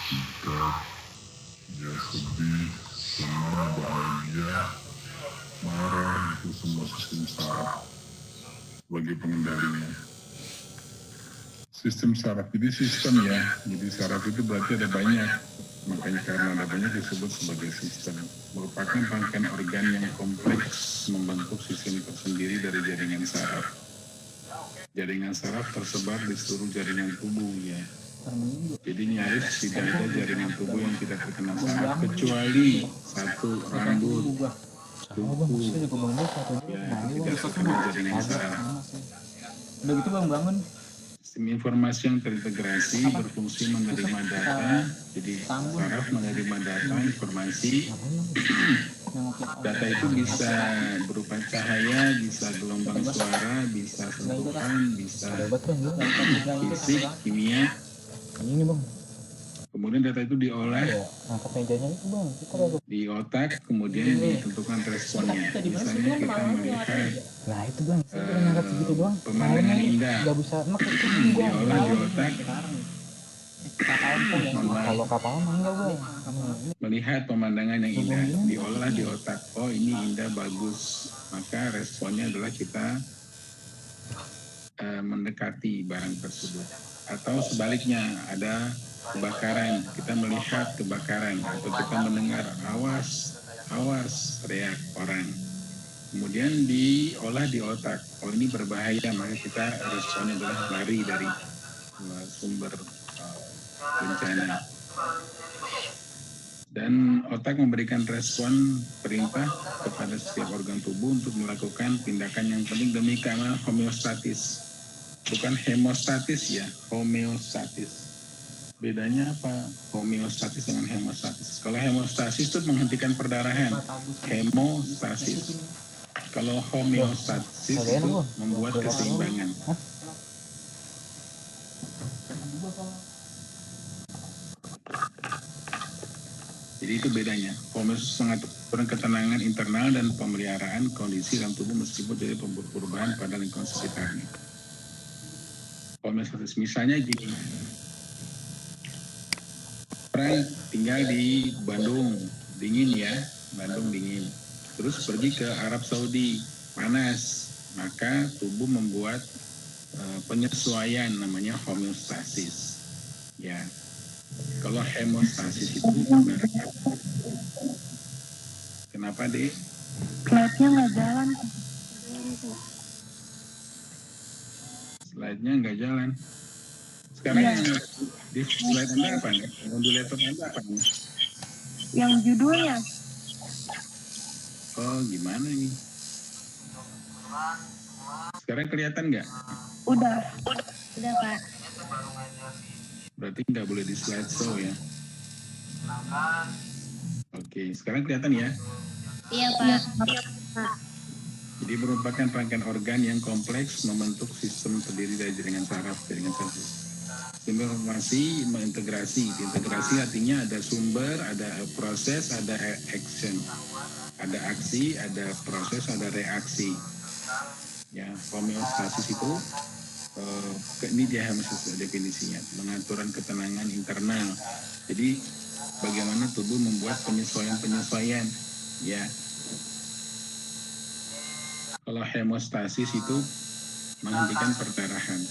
kita ya sedih, senang, bahagia, marah, itu semua sistem saraf sebagai pengendalinya. Sistem saraf jadi sistem ya, jadi saraf itu berarti ada banyak, makanya karena ada banyak disebut sebagai sistem. Merupakan rangkaian organ yang kompleks membentuk sistem tersendiri dari jaringan saraf. Jaringan saraf tersebar di seluruh jaringan tubuh ya. Jadi nyaris tidak ada jaringan tubuh yang tidak terkena saraf kecuali satu, rambut, kuku ya, tidak terkena jaringan saraf. Udah gitu bang bangun. Sistem informasi yang terintegrasi berfungsi menerima data, jadi saraf menerima data informasi. Data itu bisa berupa cahaya, bisa gelombang suara, bisa sentuhan, bisa fisik, kimia. Ini bang. Kemudian data itu diolah Angkat mejanya itu bang. di otak, kemudian ditentukan responnya. Misalnya kita melihat Nah itu bang, saya udah ngangkat segitu doang. pemandangan indah, Gak bisa enak itu diolah di otak. Kalau kapal mah enggak bang. Melihat pemandangan yang indah, diolah di otak. Oh ini indah, bagus. Maka responnya adalah kita mendekati barang tersebut. Atau sebaliknya, ada kebakaran, kita melihat kebakaran, atau kita mendengar awas, awas, teriak orang. Kemudian diolah di otak, oh ini berbahaya, maka kita responnya adalah lari dari sumber bencana. Dan otak memberikan respon perintah kepada setiap organ tubuh untuk melakukan tindakan yang penting demi keamanan homeostatis. Bukan hemostatis ya, homeostatis. Bedanya apa homeostatis dengan hemostatis? Kalau hemostatis itu menghentikan perdarahan, hemostasis. Kalau homeostatis itu membuat keseimbangan. Jadi itu bedanya. Homeostatis mengatur ketenangan internal dan pemeliharaan kondisi dalam tubuh meskipun jadi perubahan pada lingkungan sekitarnya. Homeostatis misalnya gini, orang tinggal di Bandung, dingin ya, Bandung dingin. Terus pergi ke Arab Saudi, panas. Maka tubuh membuat penyesuaian namanya homeostasis. Ya, kalau hemostasis itu kenapa deh? Slide-nya nggak jalan. Slide-nya nggak jalan. Sekarang yang di slide Anda apa nih? Yang di laptop Anda apa nih? Yang judulnya. Oh, gimana ini? Sekarang kelihatan nggak? Udah Pak. Berarti nggak boleh di slideshow ya? Oke, sekarang kelihatan ya? Iya Pak. Jadi merupakan rangkaian organ yang kompleks membentuk sistem terdiri dari jaringan saraf. Sistem informasi mengintegrasi. Integrasi artinya ada sumber, ada proses, ada action. Ada aksi, ada proses, ada reaksi. Ya, homeostasis itu ini dia definisinya, pengaturan ketenangan internal. Jadi bagaimana tubuh membuat penyesuaian, ya. Kalau hemostasis itu menghentikan perdarahan.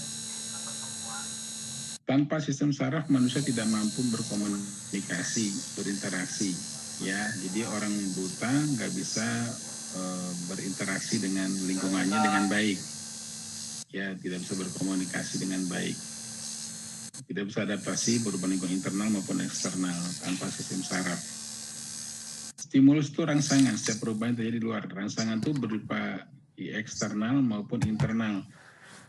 Tanpa sistem saraf manusia tidak mampu berkomunikasi, berinteraksi. Ya, jadi orang buta nggak bisa berinteraksi dengan lingkungannya dengan baik. Ya, tidak bisa berkomunikasi dengan baik. Tidak bisa adaptasi berupa lingkungan internal maupun eksternal tanpa sistem saraf. Stimulus itu rangsangan, setiap perubahan terjadi di luar. Rangsangan itu berupa eksternal maupun internal.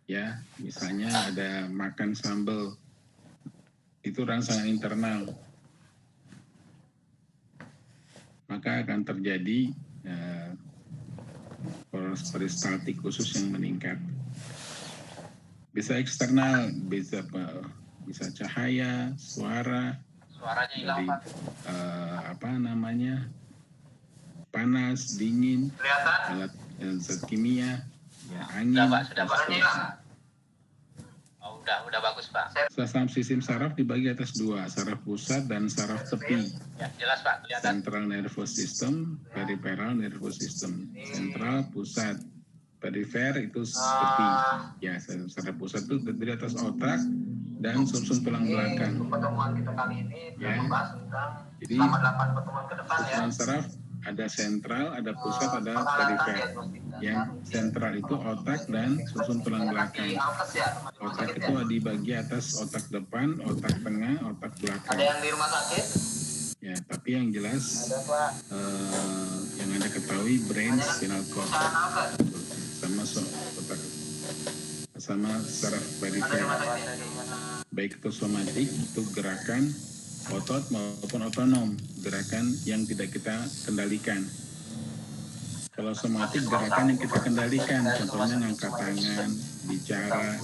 Ya, misalnya ada makan sambal, itu rangsangan internal. Maka akan terjadi peristaltik khusus yang meningkat. Bisa eksternal, bisa cahaya, suaranya hilang Pak. Panas, dingin, alat zat kimia, ya, angin. Sudah Pak, hilang. Oh, udah bagus Pak. Sistem saraf dibagi atas dua, saraf pusat dan saraf tepi. Ya, jelas Pak. Kelihatan. Central nervous system, peripheral nervous system. Sentral pusat, perifer itu tepi. Ya, saraf pusat itu terdiri atas otak dan sumsum tulang belakang. Pertemuan kita kali ini Ya. membahas tentang Jadi selama 8 pertemuan ke depan ya. ukuran saraf ada sentral, ada pusat, ada perifer. Yang sentral itu otak dan sumsum tulang belakang. Otak itu dibagi atas otak depan, otak tengah, otak belakang. Ada yang di rumah sakit? Ya, tapi yang jelas Ada Pak. yang Anda ketahui brain spinal cord Usaha nafas. sama otak sama saraf Ada di perifer. rumah sakit. Baik itu somatik, itu gerakan otot maupun otonom, gerakan yang tidak kita kendalikan. Kalau somatik gerakan yang kita kendalikan, contohnya ngangkat tangan, bicara,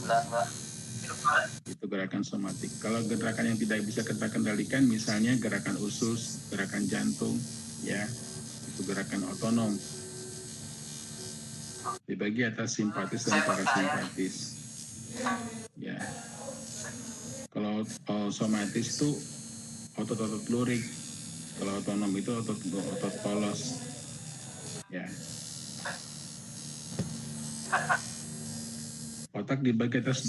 itu gerakan somatik. Kalau gerakan yang tidak bisa kita kendalikan, misalnya gerakan usus, gerakan jantung, ya, itu gerakan otonom. Dibagi atas simpatis dan parasimpatis. Ya. Kalau somatis itu otot-otot lurik, kalau otonom itu otot polos. Ya. Otak dibagi atas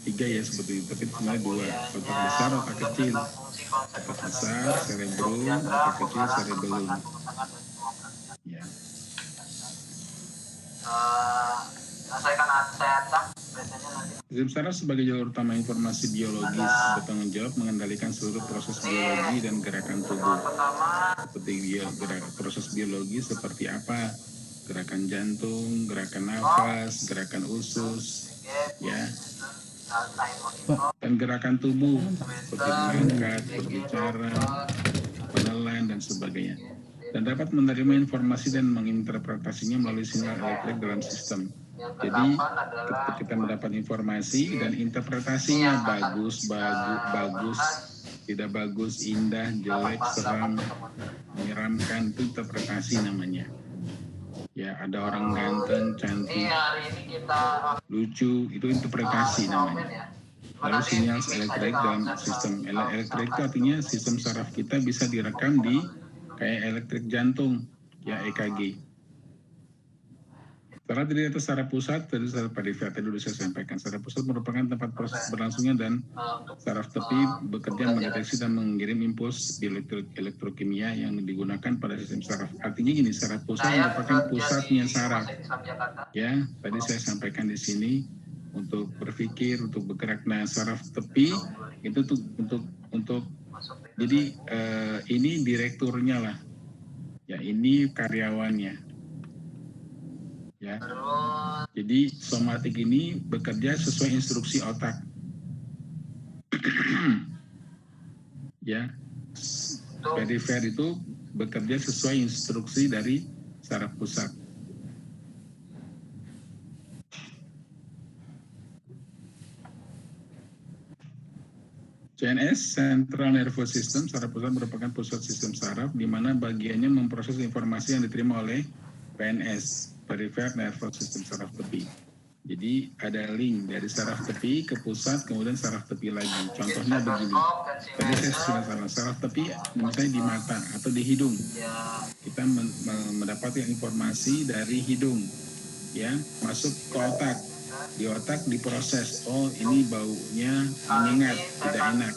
tiga ya seperti itu, tapi sebenarnya dua. Otak besar, otak kecil. Otak besar, cerebrum, otak kecil, cerebellum. Ya. Saya cek biasanya nanti. Sistem saraf sebagai jalur utama informasi biologis bertanggung jawab mengendalikan seluruh proses biologi dan gerakan tubuh. Seperti proses biologi seperti apa? Gerakan jantung, gerakan nafas, gerakan usus, ya. Dan gerakan tubuh seperti mengangkat, berbicara, menelan dan sebagainya. Dan dapat menerima informasi dan menginterpretasinya melalui sinyal elektrik dalam sistem. Jadi kita mendapat informasi dan interpretasinya bagus, tidak bagus, indah, jelek, seram, menyeramkan, itu interpretasi namanya. Ya, ada orang ganteng, cantik, lucu, itu interpretasi namanya. Lalu sinyal elektrik dalam sistem. Elektrik itu artinya sistem saraf kita bisa direkam di kayak elektrik jantung, ya EKG. Saraf terdiri atas saraf pusat, tadi saraf perifer, tadi sudah saya sampaikan. Saraf pusat merupakan tempat proses berlangsungnya dan saraf tepi bekerja mendeteksi dan mengirim impuls elektrokimia yang digunakan pada sistem saraf. Artinya gini, saraf pusat merupakan pusatnya saraf. Ya, tadi saya sampaikan di sini untuk berpikir, untuk bergerak. Nah, saraf tepi itu untuk jadi ini direkturnya lah. Ya, ini karyawannya. Ya. Jadi somatik ini bekerja sesuai instruksi otak. Ya. Perifer itu bekerja sesuai instruksi dari saraf pusat. CNS, Central Nervous System, saraf pusat merupakan pusat sistem saraf di mana bagiannya memproses informasi yang diterima oleh PNS, Peripheral Nervous System, saraf tepi. Jadi ada link dari saraf tepi ke pusat, kemudian saraf tepi lagi. Contohnya begini. Tadi saya sudah salah, saraf tepi misalnya di mata atau di hidung. Kita mendapatkan informasi dari hidung, ya, masuk ke otak. Di otak diproses, oh ini baunya menyengat, tidak enak.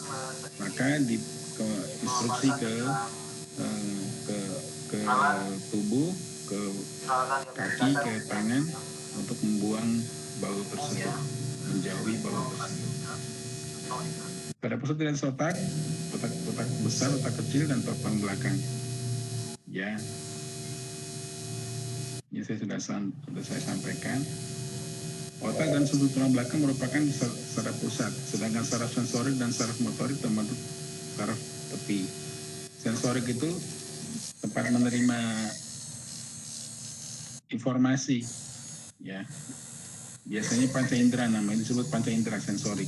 Maka instruksi ke tubuh, ke kaki, ke tangan untuk membuang bau tersebut, menjauhi bau tersebut. Pada pusat dari otak besar, otak kecil, dan topang belakang. Ya, ini saya sudah saya sampaikan. Otak dan sumsum tulang belakang merupakan saraf pusat, sedangkan saraf sensorik dan saraf motorik terbentuk saraf tepi. Sensorik itu tempat menerima informasi, ya. Biasanya panca indera, namanya disebut panca indera sensorik.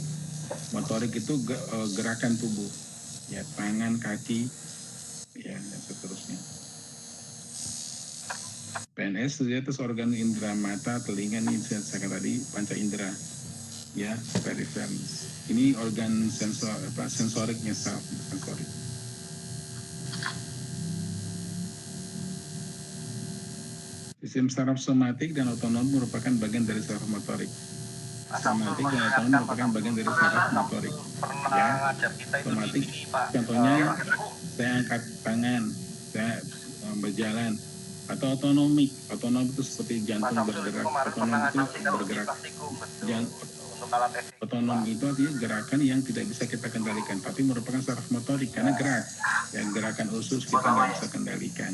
Motorik itu gerakan tubuh, ya, tangan, kaki, ya, dan seterusnya. PNS terdiri atas organ indera mata, telinga, ini saya katakan tadi, panca indera. ya, perifer. Ini organ sensoriknya saraf sensorik. Sistem saraf somatik dan otonom merupakan bagian dari saraf motorik. Somatik dan otonom merupakan bagian dari saraf motorik. Ya, somatik contohnya saya angkat tangan, saya berjalan, atau otonomik. Otonom itu seperti jantung bergerak, otonom itu bergerak. Otonom itu artinya gerakan yang tidak bisa kita kendalikan, tapi merupakan saraf motorik karena gerak. Yang gerakan usus kita nggak bisa kendalikan.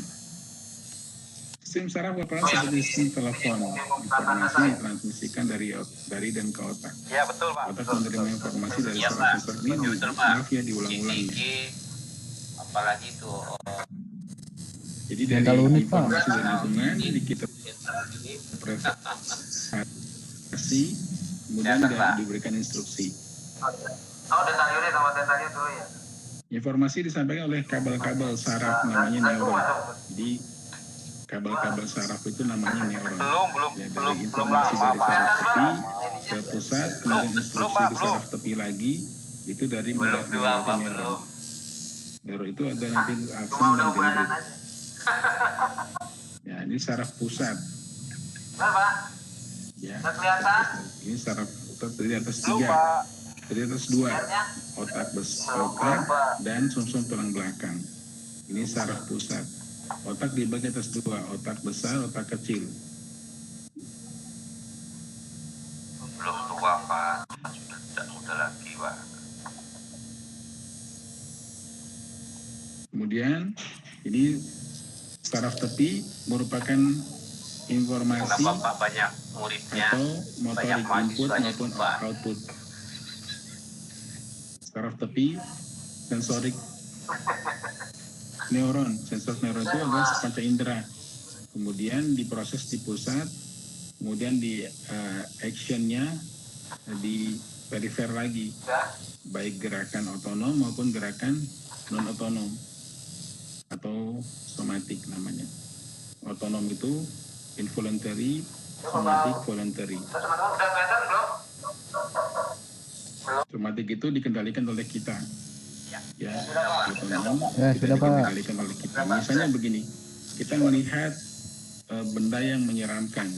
Sistem saraf berperan seperti sistem telepon. Informasi ditransmisikan dari dan ke otak. Ya betul Pak. Otak menerima informasi dari saraf sensor ini, maaf ya diulang-ulang. Apalagi itu. Jadi dari Mental unit, Pak. informasi dari lingkungan jadi kita presentasi, kemudian diberikan instruksi. Oh dental unit sama dental unit dulu ya. Informasi disampaikan oleh kabel-kabel saraf namanya neuron. Jadi kabel-kabel saraf itu namanya neuron. Ya, dari informasi dari saraf tepi ke pusat, kemudian instruksi ke saraf tepi lagi, itu dari neuron. Neuron itu ada nanti akson dan dendrit. Ya, ini saraf pusat. Benar Pak. Ya, Nggak kelihatan. ini saraf terdiri atas 3, terdiri atas 2, otak dan sumsum tulang belakang. Ini saraf pusat. Otak dibagi atas 2, otak besar, otak kecil. Belum tua Pak, sudah tidak muda lagi Pak. Kemudian ini saraf tepi merupakan informasi Bapak banyak muridnya, atau motorik banyak input mahasiswanya maupun Pak. output. Saraf tepi sensorik neuron, sensor neuron itu adalah panca indera. Kemudian diproses di pusat, kemudian di actionnya di perifer lagi, baik gerakan otonom maupun gerakan non otonom atau somatik namanya. Otonom itu involuntary, somatik voluntary. Teman-teman udah kelihatan belum? Somatik itu dikendalikan oleh kita. Ya, otonom Ya, tidak sudah, Pak. dikendalikan oleh kita. Misalnya begini, kita melihat benda yang menyeramkan,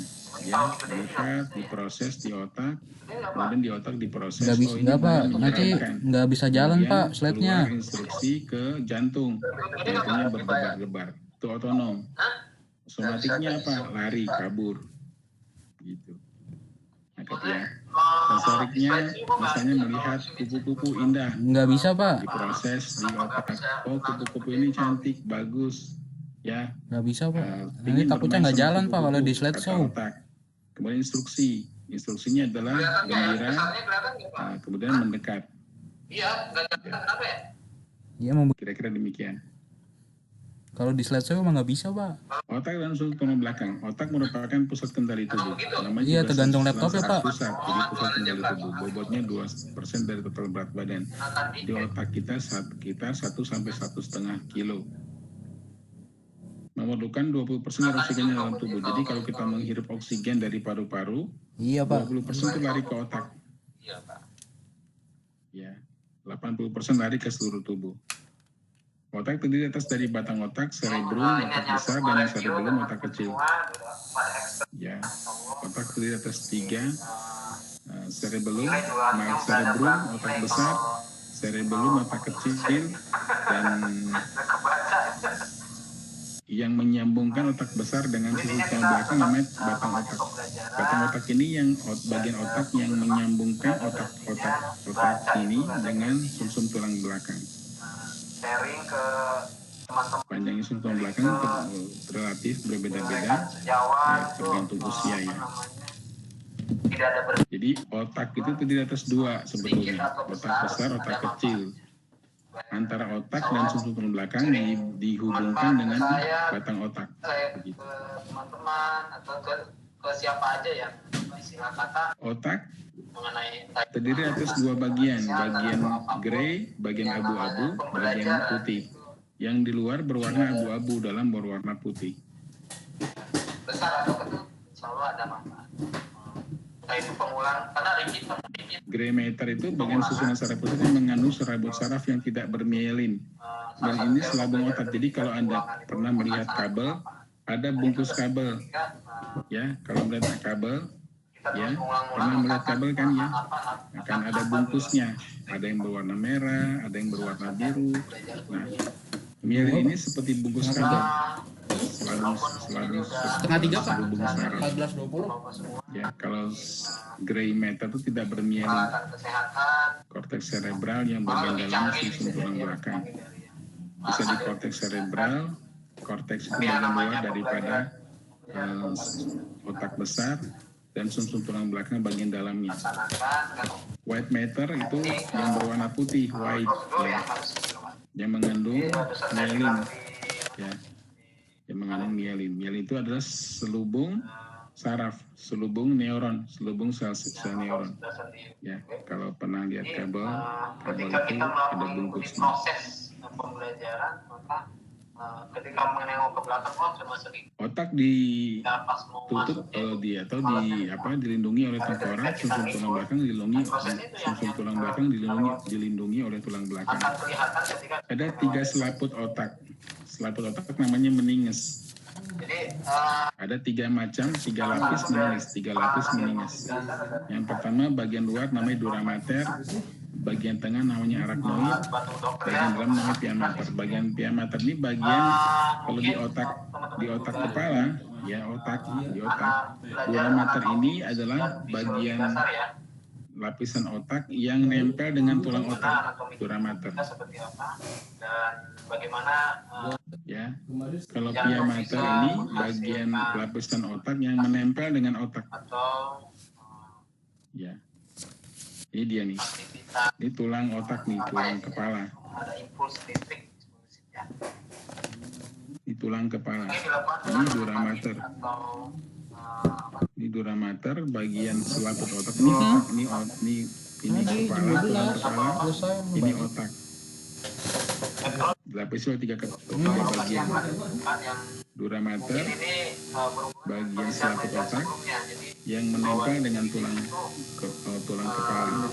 ya, melihat diproses di otak, kemudian di otak diproses. Nggak bisa, ini nggak Pak. benda Nanti menyeramkan. nggak bisa jalan Kemudian Pak slide-nya. keluar instruksi ke jantung, jantungnya berdebar-debar. Itu otonom. Somatiknya apa? Lari, kabur, gitu. Nangkep ya. Sensoriknya misalnya melihat kupu-kupu indah, Nggak bisa Pak. diproses di otak. Oh, kupu-kupu ini cantik, bagus, ya. Nggak bisa Pak. Nanti Pingin takutnya bermain nggak sama jalan Pak kalau di kupu-kupu, slide kata show. otak. Kemudian instruksinya adalah gembira, Kelihatan nggak Pak? kemudian mendekat. Iya, nggak kelihatan kenapa ya? Iya mau Kira-kira demikian. kalau di slide show emang nggak bisa Pak. Otak dan sudut tulang belakang. Otak merupakan pusat kendali tubuh. Namanya Iya, juga tergantung saraf laptop ya, Pak. Pusat, jadi pusat kendali tubuh. Bobotnya 2% dari total berat badan. Di otak kita 1 sampai 1,5 kilo. Memerlukan 20% oksigen dalam tubuh. Jadi kalau kita menghirup oksigen dari paru-paru, Iya Pak. 20% itu lari ke otak. Iya Pak. Ya, 80% lari ke seluruh tubuh. Otak terdiri atas dari batang otak, cerebrum, otak besar, dan cerebellum, otak kecil. Ya, otak terdiri atas 3, cerebellum, cerebrum, otak besar, cerebellum, otak kecil, dan yang menyambungkan otak besar dengan sisi tulang belakang namanya batang otak. Batang otak ini yang bagian otak yang menyambungkan otak ini dengan sumsum tulang belakang. Sharing ke teman-teman Panjangnya sumsum tulang belakang relatif berbeda-beda, ya, tergantung usia ya. tidak ada Jadi otak itu terdiri atas 2 sebetulnya, otak besar, otak kecil. Antara otak dan sumsum tulang belakang dihubungkan dengan batang otak. saya Begitu. ke teman-teman atau ke siapa aja yang istilah kata Otak mengenai terdiri atas 2 bagian grey, bagian abu-abu, bagian putih. Yang di luar berwarna abu-abu, dalam berwarna putih. besar atau kecil selalu ada manfaat. Nah, itu pengulang karena rigid Gray matter itu bagian susunan saraf otak yang mengandung serabut saraf yang tidak bermielin. Dan ini selabung otak. Jadi kalau Anda pernah melihat kabel, ada bungkus kabel. Ya, kalau melihat kabel, ya, pernah melihat kabel kan ya? Akan ada bungkusnya. Ada yang berwarna merah, ada yang berwarna biru. Nah, mielin ini seperti bungkus kabel. Selalu Setengah 3 Pak. selubung saraf. 14.20. Ya, kalau gray matter itu tidak bermielin. Korteks cerebral yang bagian dalam sumsum tulang belakang. Bisa di korteks cerebral, korteks itu bagian luar daripada otak besar, dan sumsum tulang belakang bagian dalamnya. White matter itu yang berwarna putih, white, ya, yang mengandung mielin, ya, yang mengandung mielin. Mielin itu adalah selubung saraf, selubung neuron, selubung sel neuron. Ya, kalau pernah lihat kabel itu ada bungkusnya. Proses pembelajaran, maka ketika menengok ke belakang, cuma sedikit. Otak ditutup dilindungi oleh tengkorak, sumsum tulang belakang dilindungi oleh tulang belakang. Ada 3 selaput otak. Selaput otak namanya meninges. Jadi Ada 3 macam, 3 lapis meninges. Yang pertama bagian luar namanya dura mater, bagian tengah namanya arachnoid, bagian dalam namanya pia mater. Bagian pia mater ini bagian kalau di otak kepala, ya di otak. Dura mater ini adalah bagian lapisan otak yang nempel dengan tulang otak, dura mater. seperti apa dan bagaimana Ya, kalau pia mater ini bagian lapisan otak yang menempel dengan otak. atau Ya, ini dia nih. Ini tulang otak nih, tulang kepala. ada impuls listrik ya. Ini tulang kepala. Ini dilakukan Ini dura mater. atau Ini dura mater, bagian selaput otak. Ini otak, ini kepala, tulang kepala. Ini otak. Dilapisi oleh 3 bagian. Dura mater, bagian selaput otak yang menempel dengan tulang kepala,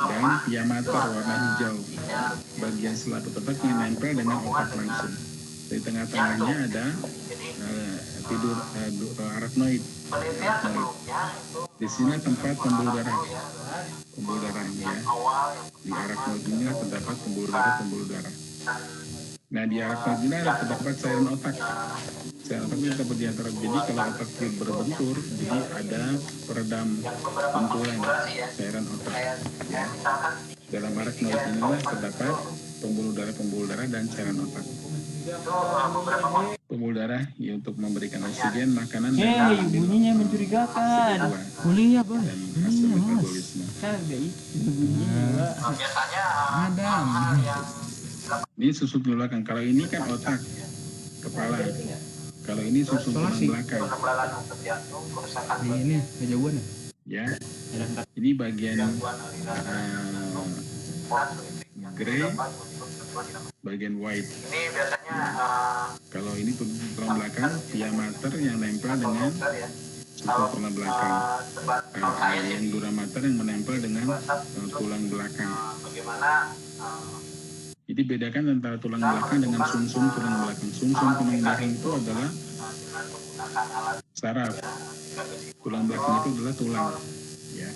dan pia mater warna hijau, bagian selaput otak yang nempel dengan otak langsung. Di tengah-tengahnya ada arachnoid. Di sini tempat pembuluh darah ya. Di arachnoid ini terdapat pembuluh darah. Nah, di arachnoid ini terdapat cairan otak. Cairan otak itu terdapat di antara. Jadi kalau otak berbentur, jadi ada peredam benturan cairan otak. Ya. Dalam arachnoid inilah terdapat pembuluh darah dan cairan otak. Pembuluh darah ya untuk memberikan oksigen, makanan, dan bunyinya mencurigakan. Boleh ya bang? dan fase metabolisme. Kagak itu bunyinya. biasanya Ada. Ini susun tulang belakang. Kalau ini kan otak, kepala. Kalau ini susun tulang belakang. kekebalan otot jantung, kerusakan Ini kejauhan ya. Ya, ini bagian gray, bagian white. ini biasanya Kalau ini tulang belakang, pia mater yang nempel dengan susun tulang belakang. Yang dura mater yang menempel dengan tulang belakang. bagaimana Jadi bedakan antara tulang belakang dengan sumsum tulang belakang. Sumsum tulang belakang itu adalah dengan menggunakan alat saraf. Tulang belakang itu adalah tulang. Ya.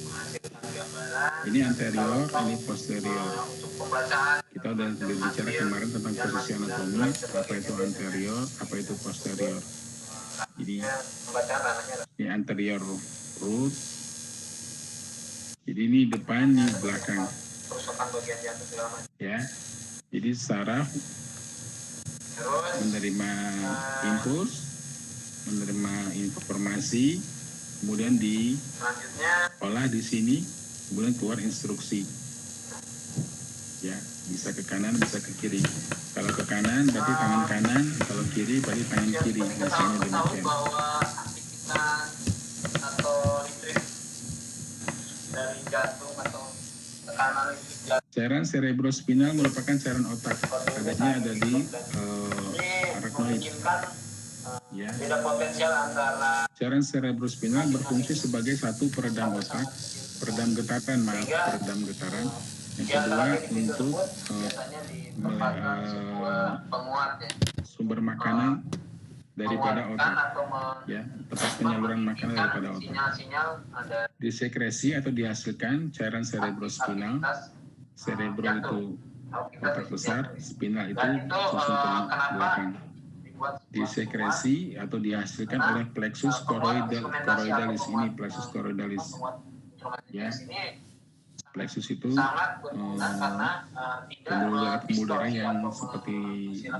menghasilkan gambaran Ini anterior, ini posterior. untuk pembacaan Kita udah bicara kemarin tentang posisi anatomi, apa itu anterior, apa itu posterior. Jadi pembacaan ranahnya ini anterior root. Jadi ini depan, ini belakang. kerusakan bagian jantung segala macam. Ya. Jadi saraf Terus menerima impuls, menerima informasi, kemudian selanjutnya diolah di sini, kemudian keluar instruksi. Ya, bisa ke kanan, bisa ke kiri. Kalau ke kanan berarti tangan kanan, kalau kiri berarti tangan kiri. Misalnya tahu demikian. bahwa aktivitas atau listrik dari jantung atau tekanan listrik jantung Cairan cerebrospinal merupakan cairan otak. Adanya ada di arachnoid. memungkinkan Ya. beda potensial antara Cairan cerebrospinal berfungsi sebagai satu peredam otak peredam getaran, peredam getaran. Yang Di antara kedua benefit untuk tersebut biasanya ditempatkan sebuah penguat ya. sumber makanan daripada Menguatkan otak, atau ya, tempat penyaluran makanan daripada otak. sinyal-sinyal ada Disekresi atau dihasilkan cairan cerebrospinal. Cerebro itu otak besar, spinal itu susun tulang belakang. Disekresi atau dihasilkan oleh plexus choroidalis ini, plexus choroidalis. Ya, plexus itu pembuluh darah yang seperti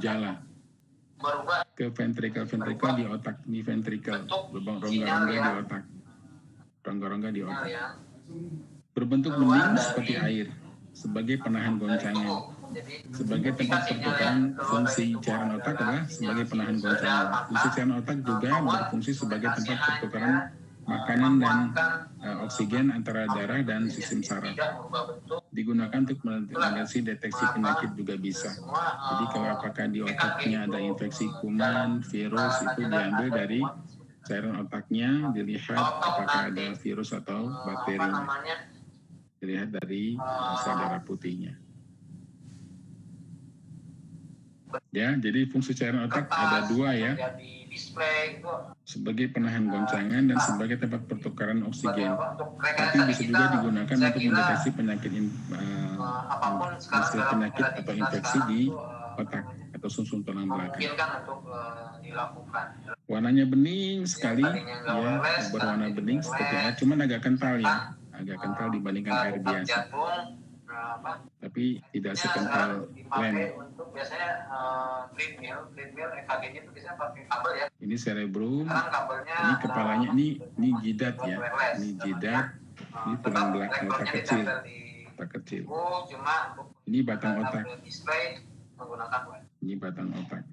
jala ke ventrikel di otak, di ventrikel, rongga-rongga di otak, rongga-rongga di otak. Berbentuk bening seperti air, sebagai penahan goncangan. Sebagai tempat pertukaran fungsi cairan otak adalah sebagai penahan goncangan. Fungsi cairan otak juga berfungsi sebagai tempat pertukaran makanan dan oksigen antara darah dan sistem saraf. Digunakan untuk mendeteksi deteksi penyakit juga bisa. Jadi kalau apakah di otaknya ada infeksi kuman, virus, itu diambil dari cairan otaknya, dilihat apakah ada virus atau bakterinya. Dilihat dari sel darah putihnya. Ya, jadi fungsi cairan otak ada dua ya, sebagai penahan goncangan dan sebagai tempat pertukaran oksigen. Tapi bisa juga digunakan untuk mendeteksi penyakit atau infeksi di otak atau sumsum tulang belakang. Warnanya bening sekali, ya, berwarna bening seperti air, cuman agak kental ya, agak kental dibandingkan air biasa. Tapi tidak sekental lem. Biasanya treadmill EKG-nya itu biasanya pakai kabel ya. Ini cerebrum, ini kepalanya, ini jidat ya, ini jidat, ini tulang belakang otak kecil, Ini batang otak. Ini batang otak.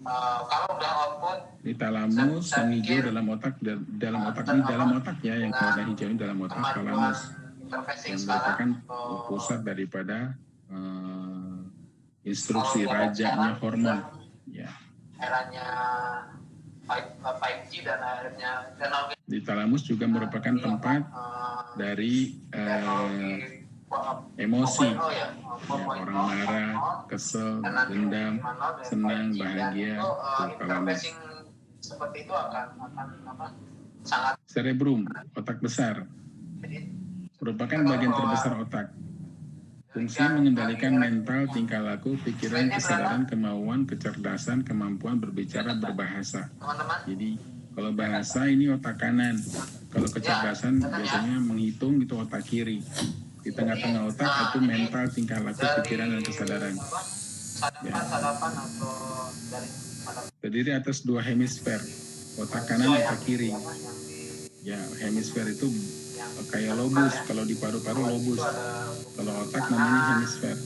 Kalau udah output, ini talamus yang hijau dalam otak ini dalam otak ya, yang warna hijau ini dalam otak, talamus yang merupakan pusat daripada instruksi rajanya hormon ya. Eranya 5G dan akhirnya di talamus juga merupakan tempat dari emosi ya, orang marah, kesel, dendam, senang, bahagia, talamus. Seperti itu akan sangat. Cerebrum, otak besar, merupakan bagian terbesar otak. Fungsi mengendalikan mental, tingkah laku, pikiran, kesadaran, kemauan, kecerdasan, kemampuan berbicara, berbahasa. Jadi kalau bahasa ini otak kanan, kalau kecerdasan biasanya menghitung itu otak kiri. Di tengah-tengah otak itu mental, tingkah laku, pikiran, dan kesadaran. Ya. Terdiri atas dua hemisfer, otak kanan, otak kiri. Ya, hemisfer itu kayak lobus, kalau di paru-paru lobus, kalau otak namanya hemisfer.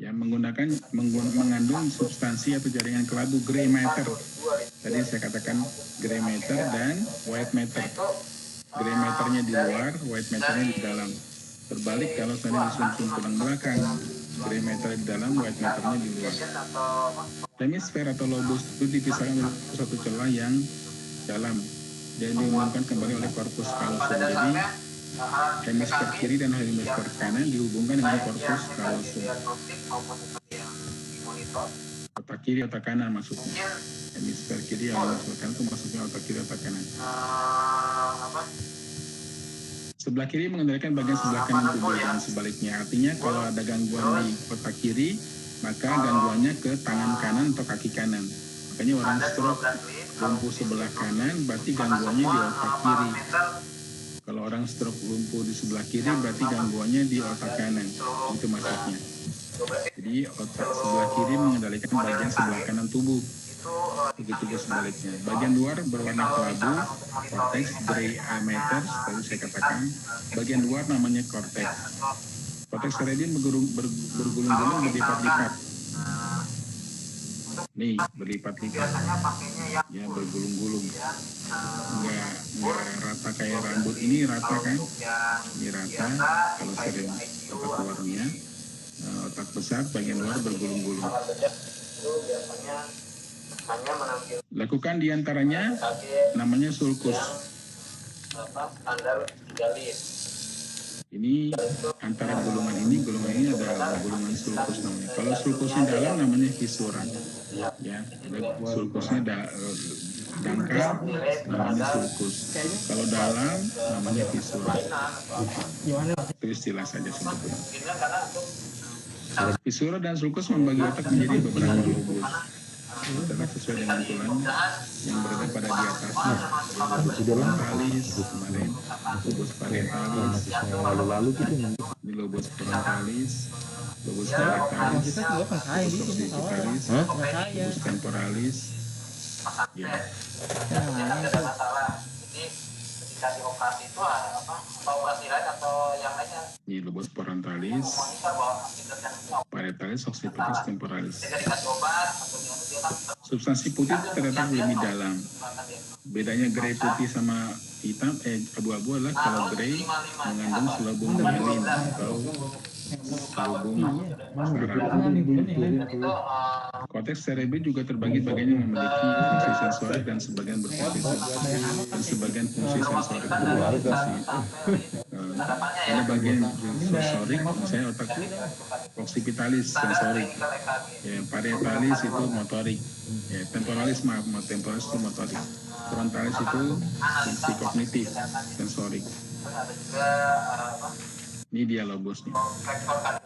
Ya, mengandung substansi atau jaringan kelabu gray matter. Tadi saya katakan gray matter dan white matter. Gray matternya di luar, white matternya di dalam. Terbalik kalau tadi di sumsum tulang belakang, gray matter di dalam, white matternya di luar. Hemisfer atau lobus itu dipisahkan oleh satu celah yang dalam dan dihubungkan kembali oleh corpus callosum. Jadi hemisfer kiri dan hemisfer kanan dihubungkan dengan corpus callosum. Otak kiri, otak kanan maksudnya. Hemisfer kiri yang hemisfer kanan itu maksudnya otak kiri, otak kanan. Sebelah kiri mengendalikan bagian sebelah kanan tubuh dan sebaliknya. Artinya kalau ada gangguan di otak kiri, maka gangguannya ke tangan kanan atau kaki kanan. Makanya orang stroke lumpuh sebelah kanan berarti gangguannya di otak kiri. Kalau orang stroke lumpuh di sebelah kiri berarti gangguannya di otak kanan. Itu maksudnya. Jadi otak sebelah kiri mengendalikan bagian sebelah kanan tubuh. Begitu juga sebaliknya. Bagian luar berwarna kelabu, cortex, gray matter, tadi saya katakan. Bagian luar namanya cortex. Cortex cerebrum bergulung-gulung, berlipat-lipat. Nih, berlipat-lipat. Ya, bergulung-gulung. Enggak rata kayak rambut. Ini rata kan? Ini rata. Kalau cerebrum otak luarnya, otak besar, bagian luar bergulung-gulung. hanya menampilkan Lakukan diantaranya namanya sulcus. standar 3 lit. Ini antara golongan ini ada golongan sulcus namanya. Kalau sulcusnya dalam namanya fisura. Ya, sulcusnya dangkal namanya sulcus. Kalau dalam namanya fisura. Itu istilah saja sebetulnya. Fisura dan sulcus membagi otak menjadi beberapa lobus. Terdapat sesuai dengan tulang yang berada pada di atasnya. Frontalis, kemarin, lobus parietalis, Lalu-lalu gitu nanti. ini lobus frontalis, lobus parietalis, Kita juga kan kaya lobus gitu. occipitalis, Kaya. lobus temporalis. Ya, Tidak masalah. Jadi ketika dioperasi itu ada apa? Operasi lain atau yang lainnya? ini lobus frontalis, Monitor bahwa aktivitas yang parietalis, occipitalis, temporalis. ketika dikasih obat atau dia kan Substansi putih itu terdapat lebih dalam. Bedanya grey putih sama hitam, abu-abu adalah kalau grey mengandung selubung myelin atau selubung saraf. itu Korteks cerebri juga terbagi bagian yang memiliki fungsi sensorik dan sebagian berfungsi dan sebagian fungsi sensorik berfungsi. Ada bagian sensorik, misalnya otak occipitalis sensorik, ya, parietalis itu motorik, ya, temporalis temporalis itu motorik, frontalis itu fungsi kognitif sensorik. ada juga Ini dia lobusnya,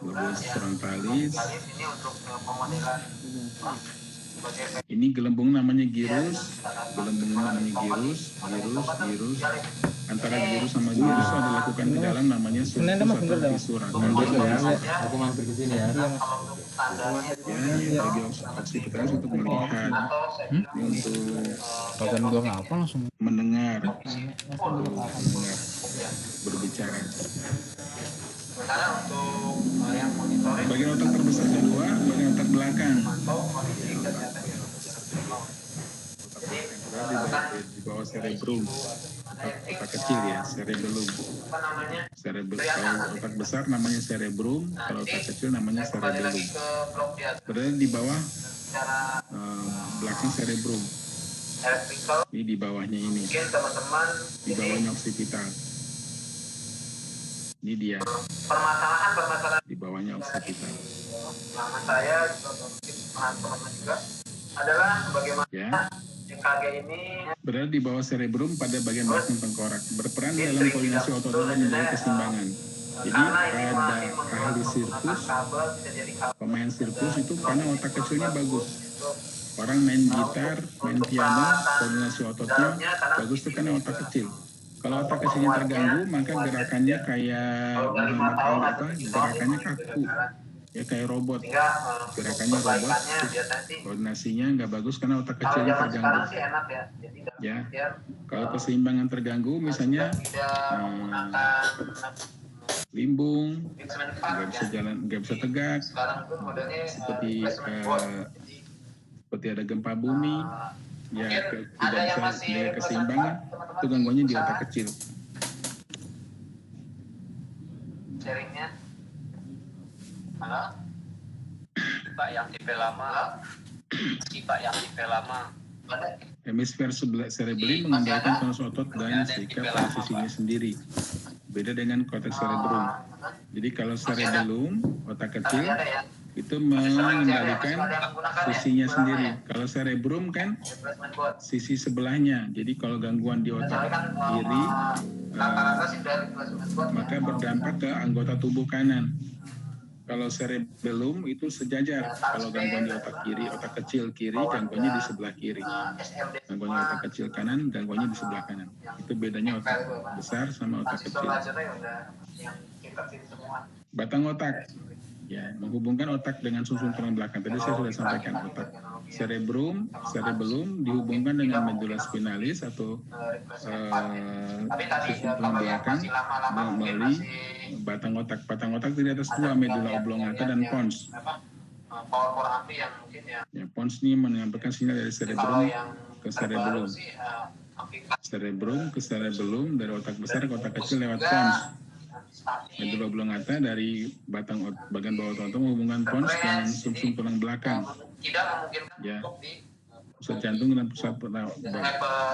lobus frontalis. ini untuk pemodelan sebagai Ini gelembung namanya gyrus, gelembung namanya gyrus. Antara gyrus sama gyrus ada lakukan di dalam namanya sulcus atau fisura. Aku mampir ke sini ya. kalau untuk standarnya Ya, bagi occipitalis untuk melihat, ini untuk Kalau gua nggak apa langsung. mendengar, berbicara. sementara untuk yang monitoring Bagian otak terbesar kedua, bagian otak belakang. atau kondisi kesehatan jadi Di bawah cerebrum, otak kecil ya, cerebellum. apa namanya Kalau otak besar namanya cerebrum, kalau otak kecil namanya kembali lagi cerebellum. ke blok di atas Berada di bawah secara belakang cerebrum. elektrikal Ini di bawahnya ini, mungkin teman-teman di bawahnya occipital. Ini dia, permasalahan di bawahnya occipital. nama saya juga mungkin paham teman-teman juga adalah bagaimana Ya, EKG ini berada di bawah cerebrum pada bagian belakang tengkorak, berperan dalam koordinasi otot dan menjaga keseimbangan. Jadi karena ini pada masih ahli sirkus, kabel bisa jadi kabel pemain sirkus itu karena otak kecilnya bagus. Orang main gitar, main piano, koordinasi ototnya bagus itu karena otak kecil. Kalau otak kecilnya terganggu, maka gerakannya kayak gerakannya kaku, ya kayak robot. sehingga Gerakannya robot, perbaikannya biasanya sih koordinasinya nggak bagus karena otak kalau kecilnya zaman sekarang terganggu. sih enak ya jadi Ya, biar kalau keseimbangan terganggu, misalnya tidak menggunakan limbung, instrumen nggak bisa jalan, nggak bisa tegak, sekarang itu modelnya seperti replacement board. Jadi, seperti ada gempa bumi, ya mungkin tidak ada yang bisa masih menjaga pesan, keseimbangan, teman-teman itu gangguannya di bisa otak kecil. sharingnya halo Pak yang tipe lama Pak yang tipe lama ada Hemisfer sebelah cerebellum mengandalkan tonus otot dan sikap posisinya sendiri. Beda dengan korteks cerebrum. Jadi kalau cerebellum, otak kecil, ada ya itu mengendalikan sisinya sendiri. Kalau cerebrum kan replacement board sisi sebelahnya. Jadi kalau gangguan di otak kan kiri, rata-rata sih dari replacement board maka berdampak ke anggota tubuh kanan. Kalau cerebellum itu sejajar. Kalau gangguan di otak kiri, otak kecil kiri, gangguannya di sebelah kiri. SMD Gangguannya otak kecil kanan, gangguannya di sebelah kanan. Itu bedanya otak besar sama otak mahasiswa kecil. belajarnya udah yang kita sini semua Batang otak, ya, menghubungkan otak dengan sumsum tulang belakang. Tadi saya sudah sampaikan otak cerebrum, cerebellum dihubungkan dengan medulla spinalis atau tapi tadi sumsum tulang belakang lama-lama mungkin melalui masih batang otak. Batang otak terdiri atas dua, medulla oblongata dan pons. power api yang mungkin ya Ya, pons ini menyampaikan sinyal dari jadi kalau cerebrum yang ke terbaru cerebellum. sih aplikasi Cerebrum ke cerebellum dari otak besar ke otak kecil lewat pons. Medulla oblongata dari bagian bawah otot menghubungkan pons dengan sumsum tulang belakang. tidak memungkinkan Ya. untuk di pusat jantung dan pusat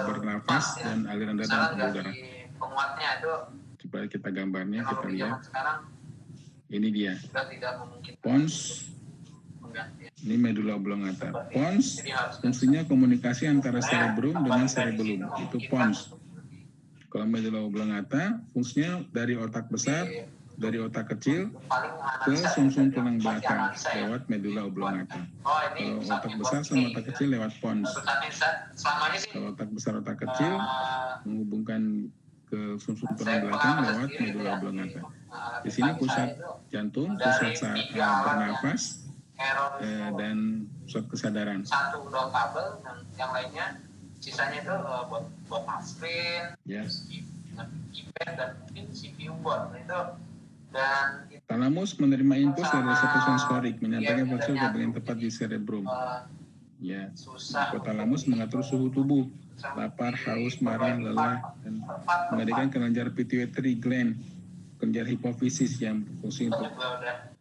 bernafas dan aliran darah dan pembuluh darah. Penguatnya itu Coba kita gambarnya, kita kalau lihat. zaman sekarang Ini dia. sudah tidak memungkinkan Pons, mengganti. ini medula oblongata. Pons Jadi harus fungsinya komunikasi antara cerebrum dengan cerebellum. Itu pons. Kalau medula oblongata fungsinya dari otak besar, dari otak kecil paling ke analisa sumsum tulang pasti belakang analisa ya. lewat medula oblongata. Oh ini Kalau otak pusatnya besar buat sama ini. otak kecil lewat pons. Pusatnya selama ini sih Kalau otak besar otak kecil menghubungkan ke sumsum tulang saya belakang pengalaman lewat sendiri medula ya, oblongata. alat Di sini kaki pusat saya itu jantung, dari pusat tiga alat bernafas, error itu dan pusat kesadaran. satu dot kabel dan yang lainnya sisanya itu buat touchscreen, Ya. keypad dan mungkin CPU board. Nah, itu dan itu Talamus menerima impuls dari reseptor sensorik, menyampaikan fungsi ke bagian tepat di cerebrum. Ya. susah Hipotalamus mengatur suhu tubuh, lapar, haus, marah, lelah, dan mengendalikan kelenjar pituitary gland, kelenjar hipofisis yang berfungsi untuk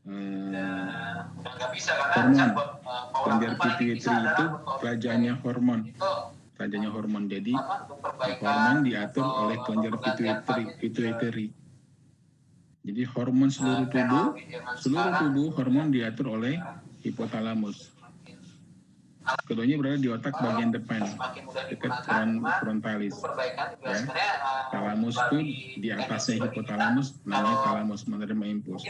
udah nggak bisa karena hormon. misalnya power Kelenjar up paling bisa pituitary adalah itu untuk rajanya hormon. itu Rajanya hormon. Jadi untuk perbaikan hormon diatur atau oleh kelenjar penggantian pituitary. Jadi hormon seluruh tubuh hormon diatur oleh hipotalamus. Keduanya berada di otak bagian depan, semakin mudah dekat digunakan cuma frontalis. perbaikan juga Ya. sebenarnya Talamus itu di atasnya hipotalamus, namanya talamus menerima impuls.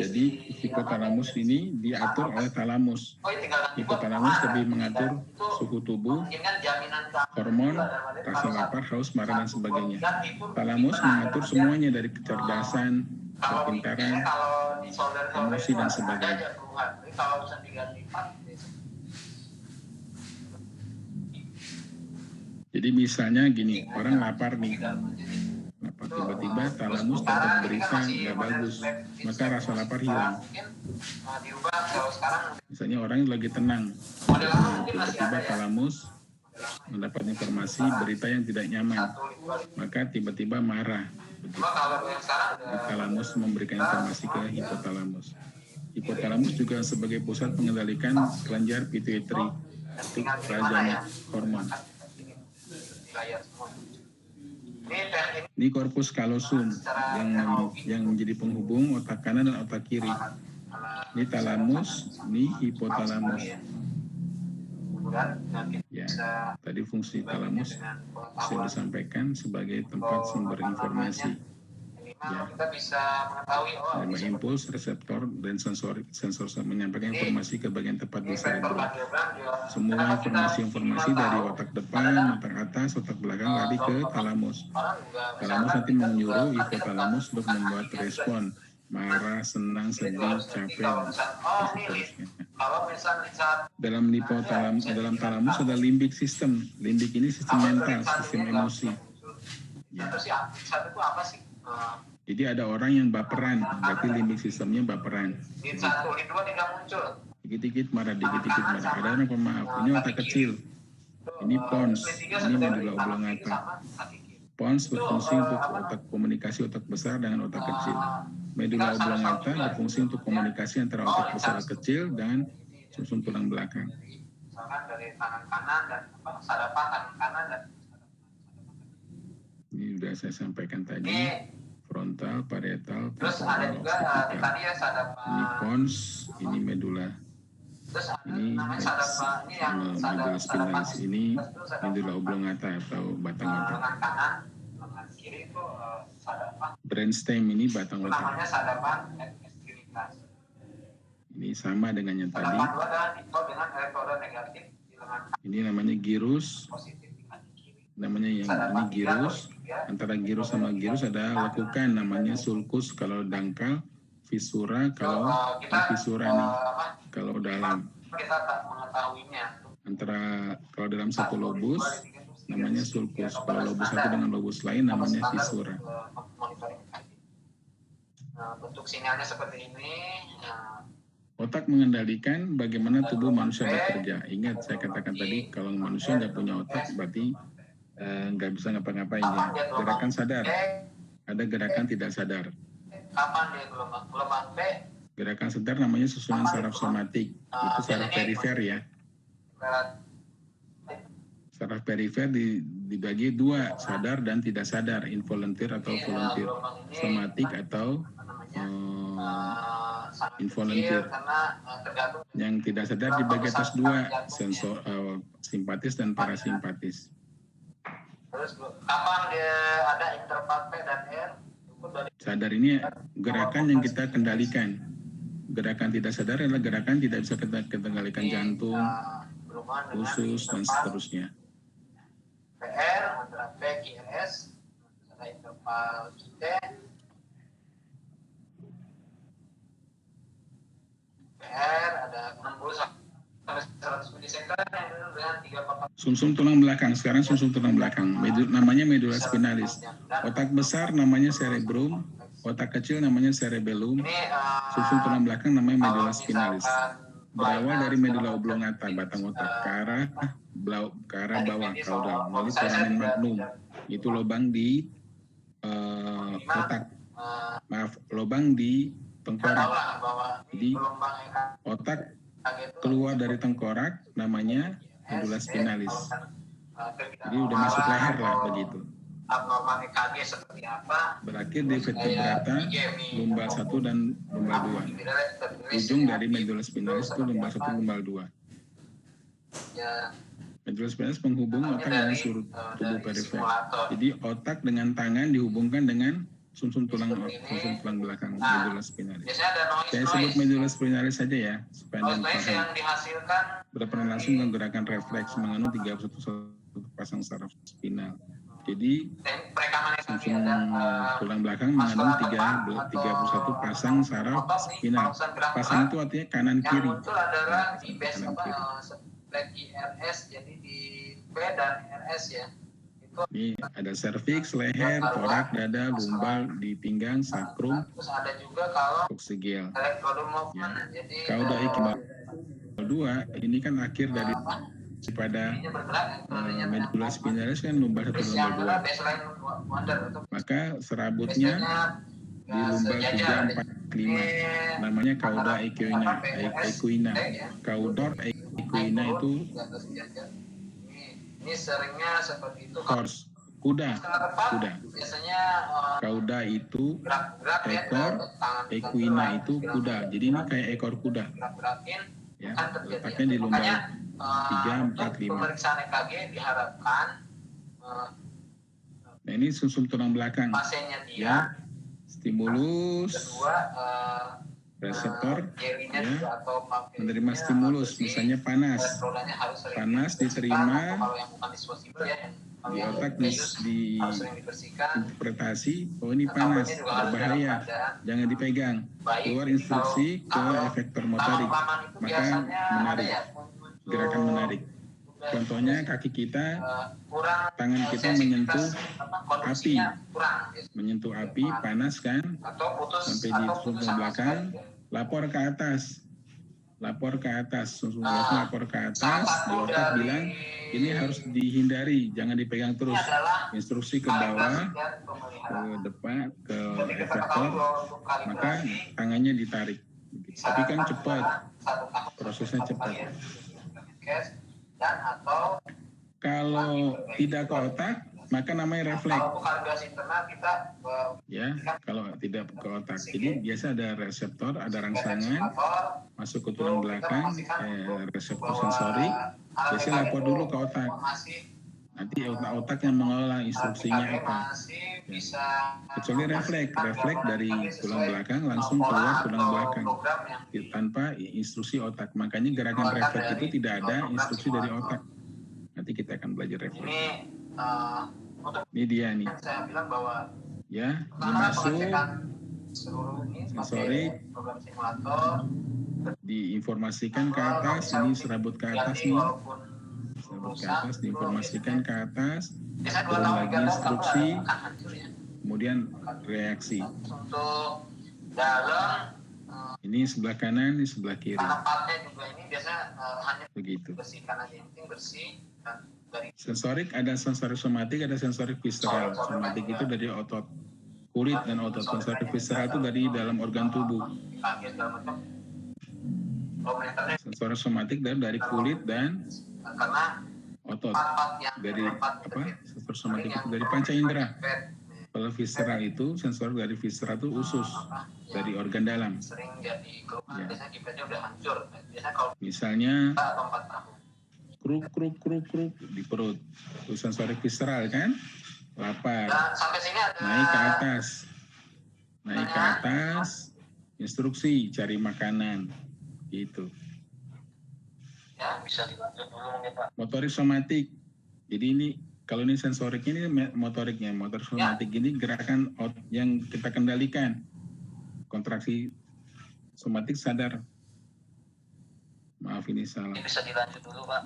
Jadi hipotalamus ini diatur oleh talamus. Hipotalamus lebih mengatur suhu tubuh, mungkin kan jaminan hormon, rasa lapar, haus, marah, dan sebagainya. Talamus mengatur semuanya dari kecerdasan, kepintaran, kalau di emosi, dan sebagainya. ada keluhan. Tapi kalau bisa diganti part, Jadi misalnya gini, orang lapar nih, lapar tiba-tiba talamus dapat berita nggak bagus, maka rasa lapar hilang. mungkin diubah kalau sekarang Misalnya orang yang lagi tenang, model lama mungkin masih tiba-tiba ada ya. talamus mendapat informasi berita yang tidak nyaman, maka tiba-tiba marah. Begitu. Cuma kalau yang sekarang udah Talamus memberikan informasi ke hipotalamus. Hipotalamus juga sebagai pusat mengendalikan kelenjar pituitary, itu rajanya hormon. di layar semua. Ini Ini corpus callosum yang menjadi penghubung otak kanan dan otak kiri. Ini talamus, ini hipotalamus. kemudian nanti Ya, bisa tadi fungsi talamus dengan saya pengetahuan disampaikan sebagai tempat sumber informasi. minimal kita bisa mengetahui Menerima ini impuls, reseptor, dan sensor menyampaikan informasi ke bagian tepat di cerebrum. Semua informasi dari otak depan, otak atas, otak belakang lari ke talamus. orang juga Talamus nanti menyuruh hipotalamus untuk membuat respon marah, senang, sedih, capek, dan seterusnya. kalau misalnya saat Dalam talamus ada limbik system. Limbik ini sistem mental, sistem emosi. Ya. terus saat itu apa sih? Jadi ada orang yang baperan, berarti limbik sistemnya baperan. Di satu, di dua tidak muncul. Dikit-dikit marah, dikit-dikit marah. Ada orang pemaaf, ini otak kecil. Ini pons, ini medula oblongata. Pons berfungsi untuk otak komunikasi otak besar dengan otak kecil. Medula oblongata berfungsi untuk komunikasi antara otak besar dan kecil dan sumsum tulang belakang. Misalkan dari tangan kanan dan sadapan tangan kanan dan Ini sudah saya sampaikan tadi. ini Frontal, parietal, terus ada temporal, juga occipital. tadi ya Ini sadapan. pons, ini medula. Terus Ini namanya sadapan ini yang medula sadapan spinalis. Ini medula oblongata atau batang otak. lengan kanan, lengan kiri itu sadapan. Brainstem ini batang Itu otak. namanya sadapan ekstremitas. Ini sama dengan yang tadi. Sadapan dua adalah dito dengan elektroda negatif di lengan Ini namanya gyrus. positif di kaki kiri. Namanya yang ini gyrus. Antara gyrus sama gyrus ada lekukan namanya sulcus kalau dangkal, visura kalau visura nih, kalau dalam. Kita tak mengetahuinya. Antara kalau dalam satu lobus namanya sulcus, kalau lobus satu dengan lobus lain namanya visura. Monitoring kaki. Nah, bentuk sinyalnya seperti ini. Nah, Otak mengendalikan bagaimana tubuh manusia bekerja. Ingat saya katakan tadi kalau manusia nggak punya otak berarti nggak bisa ngapa-ngapain ya. Gerakan sadar, ada gerakan tidak sadar. kapan dia gelombang? Gelombang B Gerakan sadar namanya susunan saraf somatik, itu saraf perifer ya. relatif saraf perifer dibagi dua, sadar dan tidak sadar, involunteer atau volunteer, somatik atau involunteer. Yang tidak sadar dibagi atas dua, sensor simpatis dan parasimpatis. Terus kapan dia ada interval P dan R? Sadar ini gerakan yang kita kendalikan. Gerakan tidak sadar adalah gerakan tidak bisa kita kendalikan, jantung, usus, dan seterusnya. PR antara P, QRS, ada interval T, PR ada 60 sampai 100 milisekund dengan 3 Sumsum tulang belakang, sekarang sumsum tulang belakang, namanya medula spinalis. Otak besar namanya cerebrum, otak kecil namanya cerebellum, sumsum tulang belakang namanya medula spinalis. Berawal dari medula oblongata, batang otak, ke arah bawah kaudal, melalui foramen magnum, itu lubang di otak, lubang di tengkorak. Jadi otak keluar dari tengkorak namanya medula spinalis. Jadi udah masuk leher lah begitu. Abnormal EKG seperti apa? Berakhir di vertebrata lumbal 1 dan lumbal 2. Ujung dari medula spinalis itu lumbal 1 lumbal 2. Medula spinalis penghubung otak dengan seluruh tubuh perifer. Jadi otak dengan tangan dihubungkan dengan sumsum tulang belakang, medula spinalis. Saya sebut medula spinalis saja ya, supaya Anda paham. Berperan langsung dengan gerakan refleks mengandung 31 pasang saraf spinal. Jadi sumsum tulang belakang mengandung 31 pasang saraf spinal. Pasang itu artinya kanan kiri. Kanan kiri. RS, jadi di P dan RS ya. Ini ada serviks, leher, torak, dada, lumbal, di pinggang, sakrum, Terus ada juga kalau koksigeal. electrodome movement. Jadi Kauda ikimbal 2 ini kan akhir dari pada medula spinalis kan lumbal 1 lumbal 2. Maka serabutnya di lumbal 3, 4, 5 namanya kauda equina. Caudor equina itu ini seringnya seperti itu. horse, kuda. Biasanya Kauda itu gerak-gerak ekor, equina itu kuda. Jadi ini kayak ekor kuda. gerak-gerakin Ya, kan terjadi. letaknya di lumbal Makanya 3, 4, 5. pemeriksaan EKG diharapkan Nah ini sumsum tulang belakang. pasiennya dia Ya, stimulus, kedua reseptor, jelinya ya, juga atau menerima stimulus, misalnya panas. elektrolanya harus sering Panas dibersihkan, diterima atau kalau yang bukan disposable ya di otak harus sering dibersihkan. diinterpretasi, oh ini panas, berbahaya, jangan dipegang. Keluar instruksi ke efektor motorik, maka menarik, gerakan menarik. Contohnya kaki kita, kurang tangan kita menyentuh api, kurang menyentuh api, panas kan, atau putus sampai di sumsum belakang, lapor ke atas, sumsum belakang lapor ke atas, di otak bilang ini harus dihindari, jangan dipegang terus. Instruksi ke bawah, ke depan, ke efektor, maka tangannya ditarik. Tapi kan cepat, prosesnya cepat. Dan atau Kalau tidak ke otak, maka namanya refleks. kalau bukan gas internal kita Ya, kalau tidak ke otak. Jadi biasa ada reseptor, ada rangsangan masuk ke tulang belakang, reseptor sensorik. Biasanya lapor dulu ke otak. Nanti otak yang mengelola instruksinya apa. Ya. Kecuali refleks dari tulang belakang langsung keluar tulang belakang tanpa instruksi otak. Makanya gerakan refleks itu tidak ada instruksi dari otak. Nanti kita akan belajar refleks. Ini dia nih. saya bilang bahwa Ya, ini masuk seluruh ini sensorik, program simulator diinformasikan ke atas, ini serabut ke atas nih, serabut ke atas, diinformasikan ke atas, turun lagi instruksi, kemudian reaksi. untuk dalam Ini sebelah kanan, ini sebelah kiri, manfaatnya juga ini biasanya hanya begitu. bersihkan aja, yang penting bersih dan dari Sensorik ada sensorik somatik, ada sensorik visceral. Somatik itu dari otot kulit dan otot. Sensorik visceral itu dari dalam organ tubuh. kaki segala macam. Kalau meneternya Sensorik somatik dari kulit dan karena otot yang dari rapat gitu, apa sensor somatik itu dari panca indera. Kalau visceral itu sensor dari viscera itu usus dari organ dalam. sering jadi keluhan, Ya. biasanya kiblatnya udah hancur. Biasanya kalau Misalnya atau 4 tahun. kruk di perut. Itu sensorik visceral kan? Lapar. Dan sampai sini ada Naik ke atas, instruksi cari makanan gitu. ya bisa dilanjut dulu mungkin Pak. Motorik somatik, jadi ini kalau ini sensorik ini motoriknya, motor somatik ini gerakan yang kita kendalikan, kontraksi somatik sadar. Maaf ini salah. Ini bisa dilanjut dulu Pak.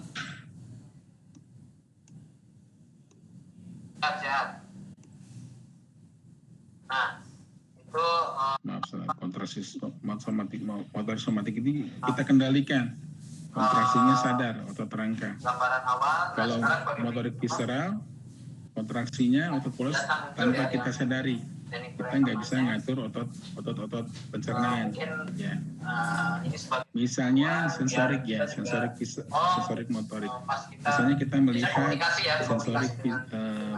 Sehat. Nah itu Maaf salah, kontraksi somatik, motor somatik ini kita kendalikan. Kontraksinya sadar, otot rangka. gambaran awal. Kalau motorik visceral, kontraksinya otot polos tanpa kita sadari. Kita nggak bisa ngatur otot pencernaan. Ya. Ini sebagai Misalnya sensorik ya, sensorik motorik. Misalnya kita melihat sensorik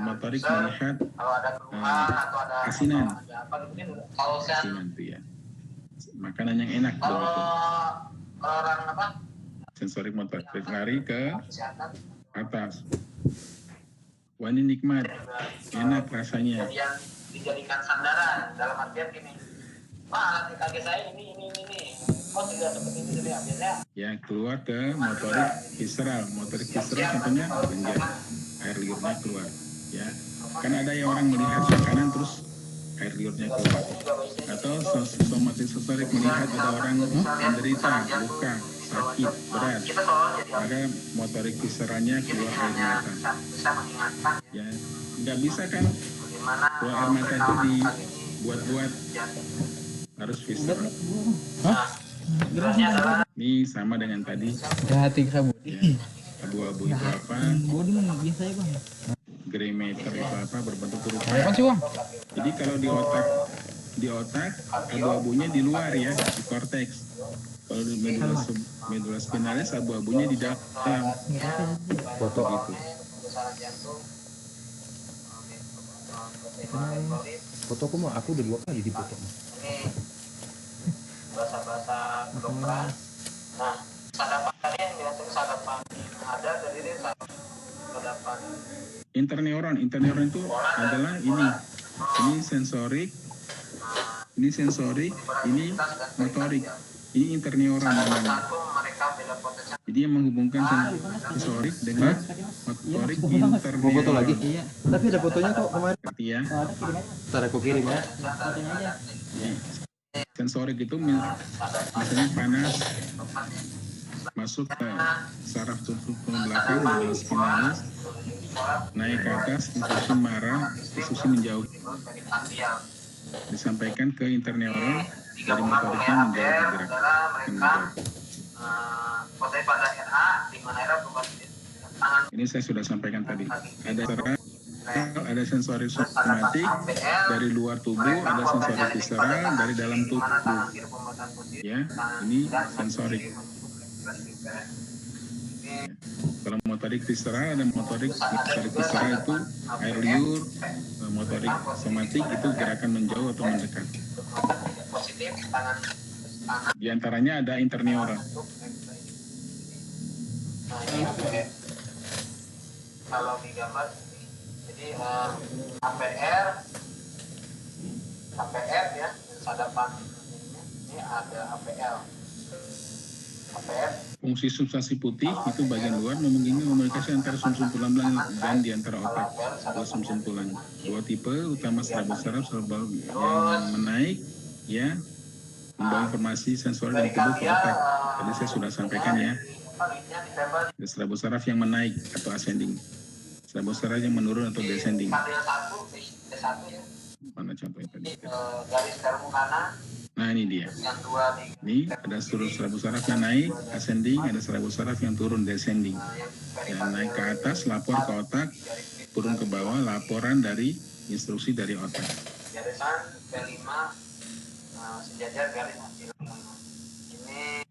motorik melihat kalau ada keluhan atau ada asinan. ada apa mungkin kalau sehat. asinan tuh ya. Makanan yang enak Kalau begitu. orang apa? Sensorik motorik lari ke Kesehatan atas. Wah ini nikmat, enak rasanya. kemudian dijadikan sandaran dalam artian gini. Pak, alat EKG saya ini. Oh tidak seperti itu jadi biasanya. Ya keluar ke motorik visceral. Motorik visceral contohnya lenjar, air liurnya keluar. Ya, kan ada yang orang melihat makanan terus air liurnya keluar. Atau somatik sensorik melihat ada orang menderita luka, sakit, berat. Kita selalu jadi Maka motorik visceralnya keluar air hanya mata. bisa mengingatkan Ya, nggak bisa kan bagaimana keluar air mata itu dibuat-buat, harus visceral. Ini sama dengan tadi. Hati kita body. Abu-abu itu apa? Body mah biasa ya bang. Gray matter itu apa? Berbentuk huruf H. Apa sih bang? Jadi kalau di otak abu-abunya di luar ya, di korteks. Kalau di medula spinalis abu-abunya di dalam. Foto gitu. Fotoku mah aku udah 2 kali dipoto. Ini bahasa-bahasa kedokteran. Nah, sadapan tadi yang biasanya sadapan ada terdiri dari sadapan Interneuron itu adalah ini. Ini sensorik, ini motorik. Ini interneuron namanya. satu mereka beda potensi. Jadi yang menghubungkan sensorik dengan motorik interneuron. Mau foto lagi? Iya. Tapi ada fotonya kok kemarin. Berarti ya, Ntar aku kirim ya. sensorik itu misalnya panas masuk ke saraf tubuh belakang medula spinalis, naik ke atas instruksi marah, instruksi menjauh, disampaikan ke interneuron dari motoriknya menjauh bergerak. mereka potensi pada RA di mana RA bukan tangan Ini saya sudah sampaikan tadi. Ada sensorik somatik dari luar tubuh, ada sensorik visceral dari dalam tubuh. Ya, ini sensorik. Ya. Kalau motorik visceral ada motorik visceral itu air liur, motorik somatik itu gerakan menjauh atau mendekat. positif tangan Di antaranya ada interneuron. nah ini kalau digambar jadi APR ya sadapan ini ada APR Fungsi substansi putih itu bagian luar memungkinkan komunikasi antara sumsum tulang belakang dan di antara otak atau sumsum tulang. 2 tipe utama serabut saraf yang menaik ya membawa informasi sensori dari tubuh ke otak. Tadi saya sudah sampaikan ya. Ada serabut saraf yang menaik atau ascending. Serabut saraf yang menurun atau descending. D1 ya Mana contohnya tadi? garis garis kanan Nah ini dia. yang 2 di Ini ada serabut saraf yang naik, ascending, ada serabut saraf yang turun, descending. Yang naik ke atas, lapor ke otak, turun ke bawah, laporan dari instruksi dari otak. garisan B5 sejajar garis ini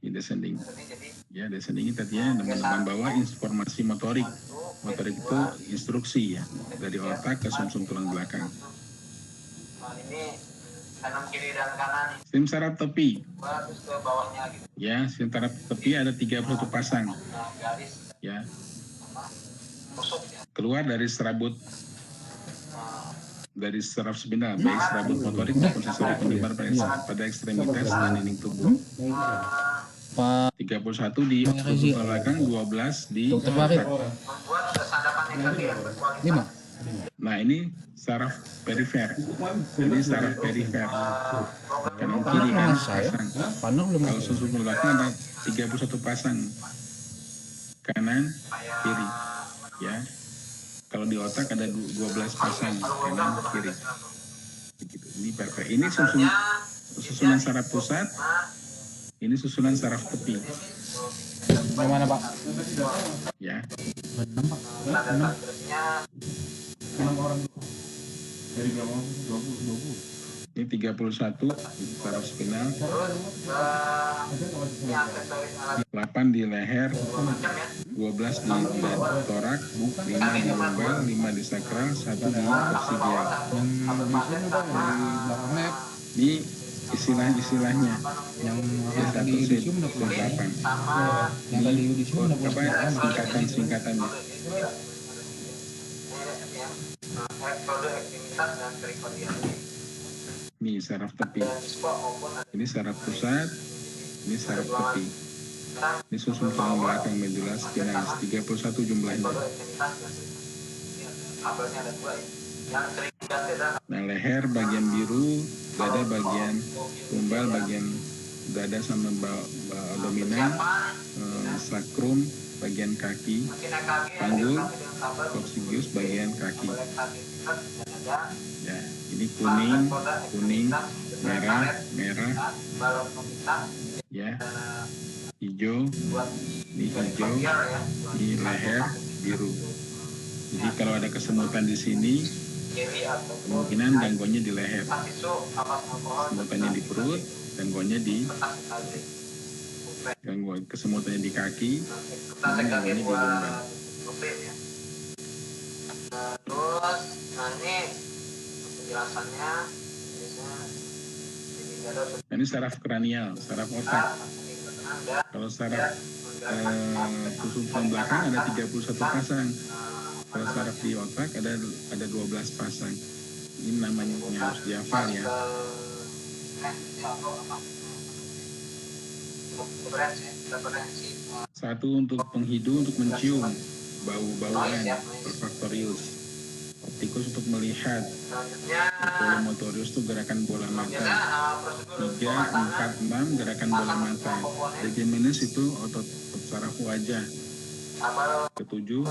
Ini descending. jadi Ya, descending ini tadinya membawa informasi motorik. Motorik itu instruksi ya, dari otak ke sumsum tulang belakang. Nah, ini kanan kiri dan kanan. Sistem saraf tepi. Terus ke bawahnya gitu. Ya, sistem saraf tepi ada 31 pasang. Nah, garis Ya, tusuk ya. keluar dari serabut dari saraf spinal, baik serabut motorik maupun sensorik penyebar pada ekstremitas dan dinding tubuh. 31 di sumsum tulang belakang, 12 di otak. Membuat kesadapan energi yang berkualitas. 5. Nah, ini saraf perifer. Ini saraf perifer. Kanan kiri kan pasang. Panel belum Kalau sumsum tulang belakang ada 31 pasang. Kanan, kiri. Ya. Kalau di otak ada 12 pasang kanan, kiri. Begitu. Ini perifer. Ini susunan saraf pusat. Ini susunan saraf tepi. Yang mana Pak? Ya. 6 Pak. 6 orang. Dari berapa? 20. Ini 31 saraf spinal. 8 di leher, 12 di torak, 5 di lumbal, 5 di sakral, 1 di oksidal. Ini istilah-istilahnya. Yang Satu tadi set, Yudisium udah keluar. 8. Yang tadi Yudisium udah keluar. Apa singkatannya? Ektode, ekstremitas, dan perikodial. Ini saraf tepi. Ini saraf pusat. Ini saraf tepi. Ini susun tulang belakang medula spinalis. 31 jumlahnya. Kabelnya ada 2 ya. Yang sering diganti adalah Nah, leher bagian biru, dada bagian lumbal, bagian dada sama abdominal, sakrum bagian kaki, panggul, coccygeus bagian kaki. Ya, ini kuning, merah, ya, hijau, ini hijau, ini leher biru. Jadi kalau ada kesemutan di sini, kemungkinan gangguannya di leher, kesemutannya di perut, gangguannya di kesemutannya di kaki, gangguannya di lumbal. Terus, nah ini penjelasannya biasanya ini ada Nah, ini saraf kranial, saraf otak. Kalau saraf susun tulang belakang ada 31 pasang. Kalau saraf di otak ada 12 pasang. Ini namanya harus dihafal ya. Satu untuk penghidu untuk mencium bau-bauan, olfaktorius. Optikus untuk melihat. Motorius itu gerakan bola mata. 3, 4, 6 gerakan bola mata. Trigeminus itu otot saraf wajah. Ketujuh,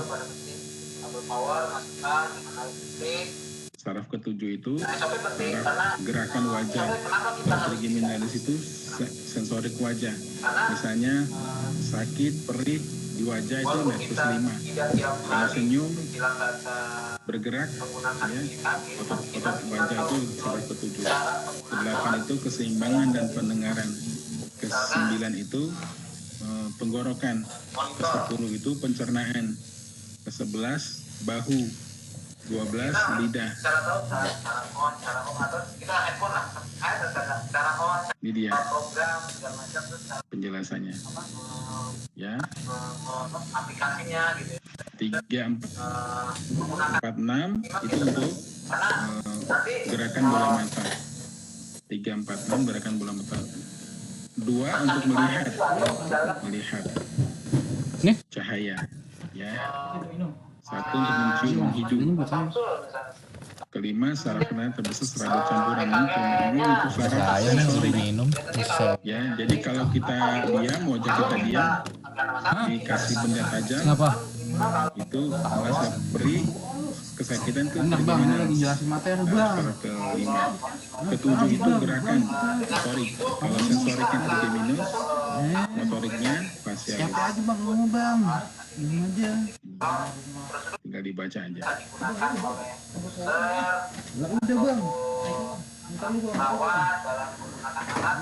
saraf ketujuh itu saraf gerakan wajah. Trigeminalis itu sensorik wajah. Misalnya sakit, perih di wajah itu nervus 5. Kalau senyum, bergerak, ya, otot wajah itu saraf ketujuh. Ke-8 itu keseimbangan dan pendengaran. Ke-9 itu penggorokan. Ke-10 itu pencernaan. Ke-11 bahu. 12 lidah. Ini dia penjelasannya. Ya. Aplikasinya gitu. 3, 4, 6 itu untuk gerakan bola mata. 3, 4, 6 gerakan bola mata. 2 untuk melihat Nih? cahaya. Ya. 1 untuk mencium, menghidup. Ke-5 saraf pendengaran terbesar serabut campuran. Ini untuk saraf sensorik. Ya, jadi kalau kita diam, wajah kita diam, dikasih benda tajam, itu merasa perih, kesakitan itu Enak bang, ini lagi jelasin materi bang. saraf ke-5. Ke-7 itu gerakan motorik. Kalau sensoriknya trigeminus, motoriknya fasialis. Siapa aja bang ngomong bang? Ini aja. Tinggal dibaca aja. Lah udah bang.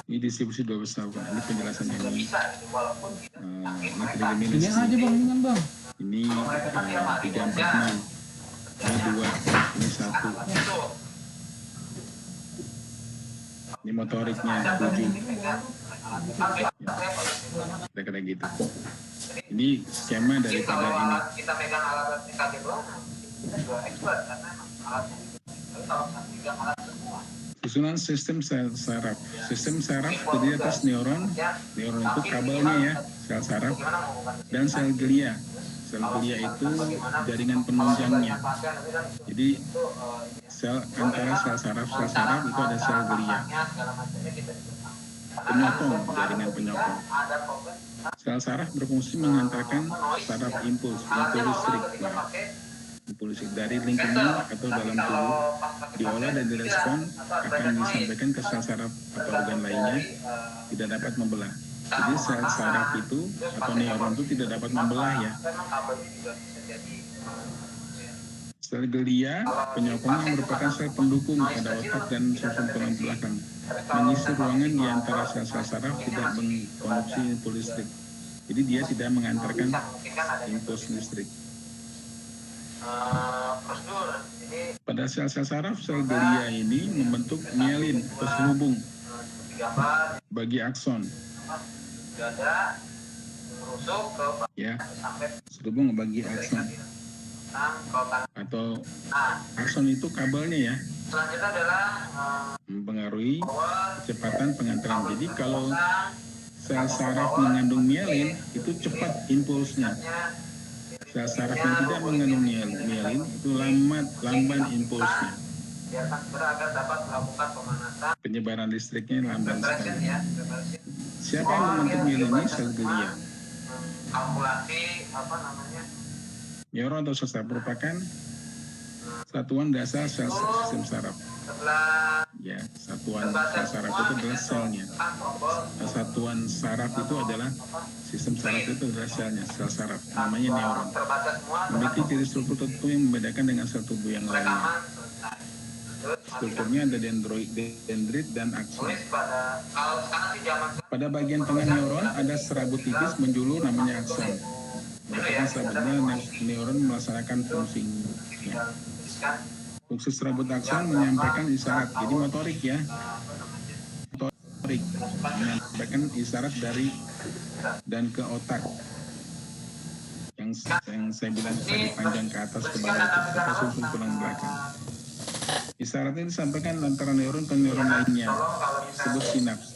Ini distribusi 12 tahun. Ini penjelasannya ini. Ini Ini trigeminus. aja bang, ini bang. Ini 3, 4, 6. Ini 2, ini 1. Ini motoriknya 7. Ya, kira gitu. Ini skema daripada ini. Kita megang alat EKG doang, kita juga expert karena alatnya. Tapi kalau pegang alat semua. Susunan sistem sel saraf. Sistem saraf terdiri atas neuron. Neuron itu kabelnya ya, sel saraf. Dan sel glia. Sel glia itu jaringan penunjangnya. Jadi antara sel saraf itu ada sel glia. Penyokong, jaringan penyokong. Sel saraf berfungsi mengantarkan saraf impuls listrik. Impuls dari lingkungan atau dalam tubuh diolah dan direspon akan disampaikan ke sel saraf atau organ lainnya, tidak dapat membelah. Jadi sel saraf itu atau neuron itu tidak dapat membelah ya. Sel glia penyokong yang merupakan sel pendukung pada otak dan susun tulang belakang, mengisi ruangan di antara sel-sel saraf, tidak mengkonduksi impuls listrik. Jadi dia tidak mengantarkan impuls listrik. Pada sel-sel saraf, sel glia ini membentuk mielin atau selubung bagi akson. Ya, selubung bagi akson. Atau akson itu kabelnya ya. Selanjutnya adalah mempengaruhi kecepatan pengantaran. Jadi kalau sel saraf mengandung mielin itu cepat impulsnya. Sel saraf yang tidak mengandung mielin itu lamban impulsnya. Penyebaran listriknya lamban sekali. Siapa yang membentuk mielin ini? Sel glia. Kalkulasi Neuron atau sel saraf merupakan satuan dasar sel sistem saraf. Ya, satuan sel saraf itu adalah selnya. Satuan saraf itu adalah sistem saraf itu adalah selnya, sel saraf. Namanya neuron. Memiliki ciri struktur tertentu yang membedakan dengan sel tubuh yang lainnya. Strukturnya ada dendrit dan akson. Pada bagian tengah neuron ada serabut tipis menjulur namanya akson. Merupakan serabutnya neuron melaksanakan fungsinya. Fungsi serabut akson menyampaikan isyarat. Jadi motorik ya. Motorik menyampaikan isyarat dari dan ke otak. Yang saya bilang tadi panjang ke atas ke bawah itu kita susun tulang belakang. Isyarat ini disampaikan antara neuron ke neuron lainnya. Disebut sinaps.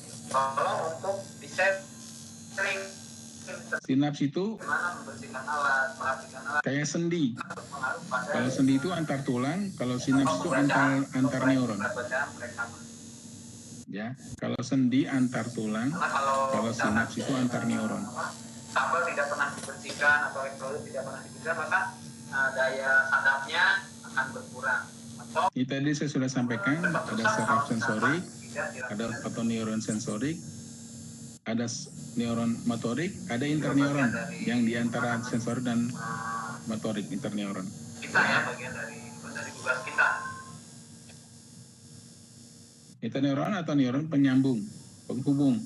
Sinaps itu kayak sendi. Kalau sendi itu antar tulang, kalau sinaps itu antar neuron. Ya, kalau sendi antar tulang, kalau sinaps itu antar neuron. Kabel tidak pernah dibersihkan atau elektrolit tidak pernah dibersihkan, maka daya sadapnya akan berkurang. Ini tadi saya sudah sampaikan, ada saraf sensorik, ada fotoneuron sensorik, ada neuron motorik, ada interneuron yang diantara sensor dan motorik interneuron. Kita ya bagian dari tugas kita. Interneuron atau neuron penyambung, penghubung.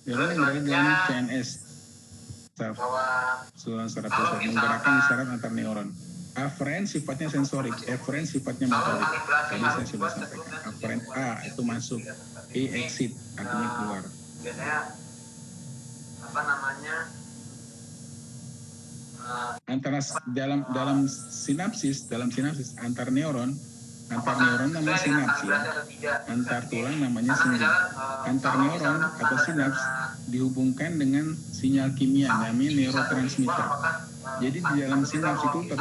Neuron yang berada dalam CNS, saluran saraf pusat, menggerakkan isyarat antar neuron. Aferen sifatnya sensorik, eferen sifatnya motorik. Tadi saya sudah sampaikan. Aferen A itu masuk, E exit artinya keluar. Biasanya antara dalam sinapsis antar neuron namanya sinaps ya, antar tulang namanya sendi. Antar neuron atau sinaps dihubungkan dengan sinyal kimia namanya neurotransmitter. Jadi di dalam sinaps itu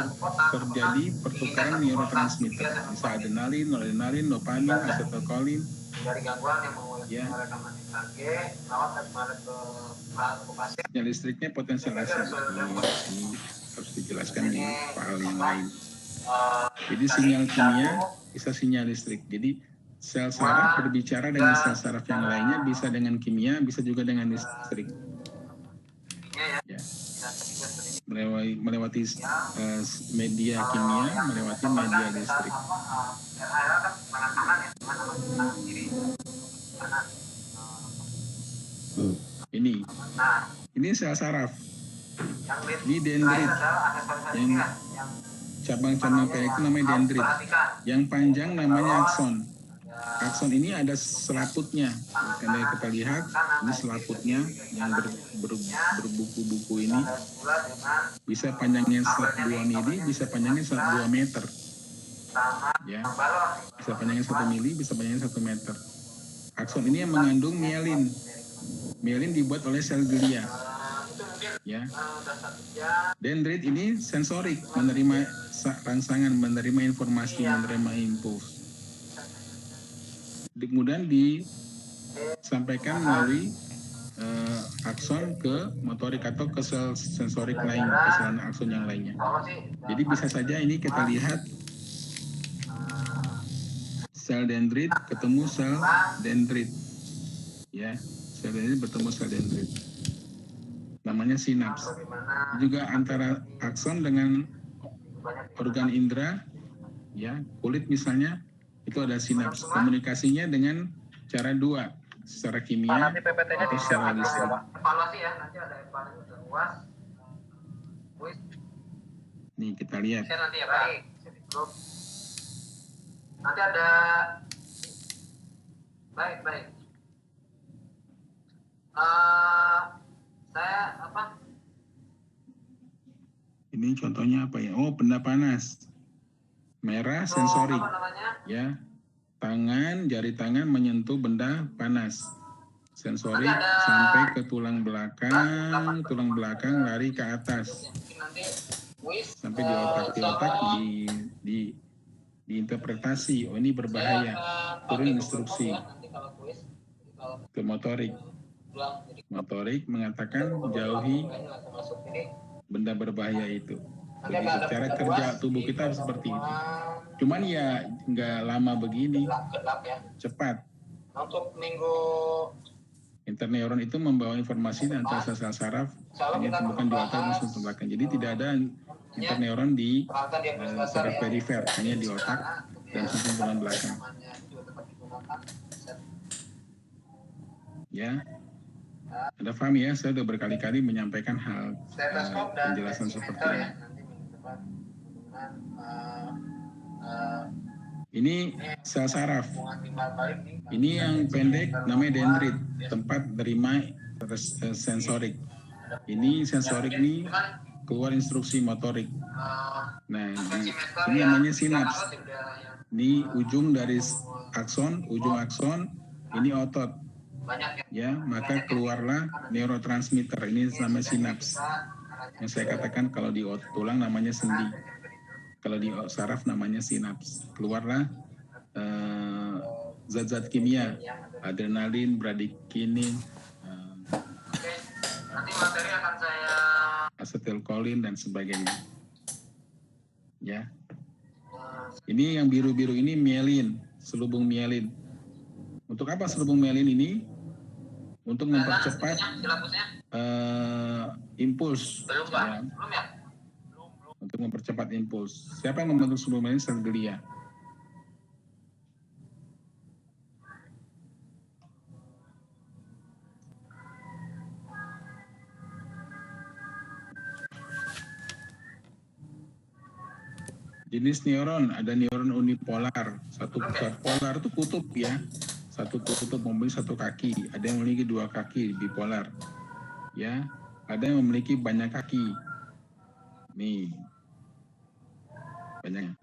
terjadi pertukaran neurotransmitter, bisa adrenalin, noradrenalin, dopamin, asetilkolin. Dari gangguan yang ya. merekaman EKG, lawat dan kemarin ke pasien. Sinyal listriknya potensial laser. Ini harus dijelaskan di file yang lain. Jadi sinyal kimia bisa sinyal listrik. Jadi sel saraf berbicara dengan sel saraf yang lainnya, bisa dengan kimia, bisa juga dengan listrik. Ya. Melewati media kimia, melewati media listrik. Ini sel saraf. Yang Ini dendrit. adalah aksesorisasi Yang yang cabang-cabang pendek itu namanya dendrit. perhatikan. Yang panjang namanya akson. Akson ini ada selaputnya. Karena kita lihat ini selaputnya yang berbuku-buku ini bisa panjangnya 2 mili, bisa panjangnya 2 meter. Ya, bisa panjangnya 1 mili, bisa panjangnya 1 meter. Akson ini yang mengandung mielin. Mielin dibuat oleh sel glia. Ya. Dendrit ini sensorik, menerima rangsangan, menerima informasi, menerima impuls. Kemudian disampaikan melalui akson ke motorik atau ke sel sensorik lain, ke sel akson yang lainnya. Jadi bisa saja ini kita lihat sel dendrit ketemu sel dendrit, ya, sel dendrit bertemu sel dendrit, namanya sinaps. Juga antara akson dengan organ indera, ya, kulit misalnya, itu ada sinaps. Komunikasinya dengan cara 2, secara kimia atau secara listrik. Evaluasi ya, nanti ada evaluasi udah luas. Nih kita lihat. Share nanti ya Pak. Grup. Nanti ada baik. Saya apa? Ini contohnya apa ya? Oh, benda panas. Merah sensorik. Apa namanya? Ya. Tangan, jari tangan menyentuh benda panas. Sensorik sampai ke tulang belakang lari ke atas. Nanti kuis Sampai di otak diinterpretasi, oh ini berbahaya, turun instruksi ke motorik mengatakan jauhi benda berbahaya itu. Begitu cara kerja tubuh kita seperti itu. Cuman ya nggak lama begini, cepat. Untuk minggu Interneuron itu membawa informasi antara sel saraf yang ditemukan di otak langsung ke belakang. Jadi tidak ada interneuron di saraf perifer, hanya di otak dan sistem tulang belakang. Ya, ada paham ya? Saya sudah berkali-kali menyampaikan hal penjelasan seperti ini. Ini sel saraf. Ini yang pendek namanya dendrit, tempat terima sensorik. Ini sensorik ini keluar instruksi motorik. Nah, ini namanya sinaps. Ini ujung dari akson, ini otot. Ya, maka keluarlah neurotransmitter. Ini namanya sinaps. Yang saya katakan kalau di tulang namanya sendi. Kalau di saraf namanya sinaps. Keluarlah zat-zat kimia, adrenalin, bradikinin, nanti materi akan saya asetilkolin dan sebagainya. Ya. Ini yang biru-biru ini mielin, selubung mielin. Untuk apa selubung mielin ini? Untuk mempercepat impuls. belum Pak, belum ya? Untuk mempercepat impuls. Siapa yang membentuk selubung mielin? Sel glia. Jenis neuron, ada neuron unipolar. Satu pusat polar itu kutub ya. Satu kutub memiliki satu kaki. Ada yang memiliki 2 kaki, bipolar. Ya, ada yang memiliki banyak kaki. Nih, banyak.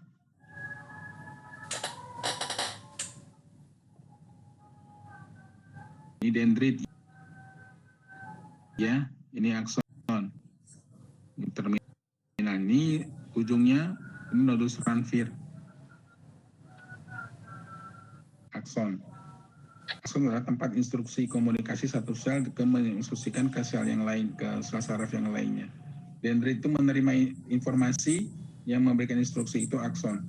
Ini dendrit. Ya, ini akson. Ini terminal. Ini ujungnya. Ini nodus Ranvier. Akson. Akson adalah tempat instruksi komunikasi satu sel menginstruksikan ke sel yang lain, ke sel saraf yang lainnya. Dendrit itu menerima informasi yang memberikan instruksi, itu akson.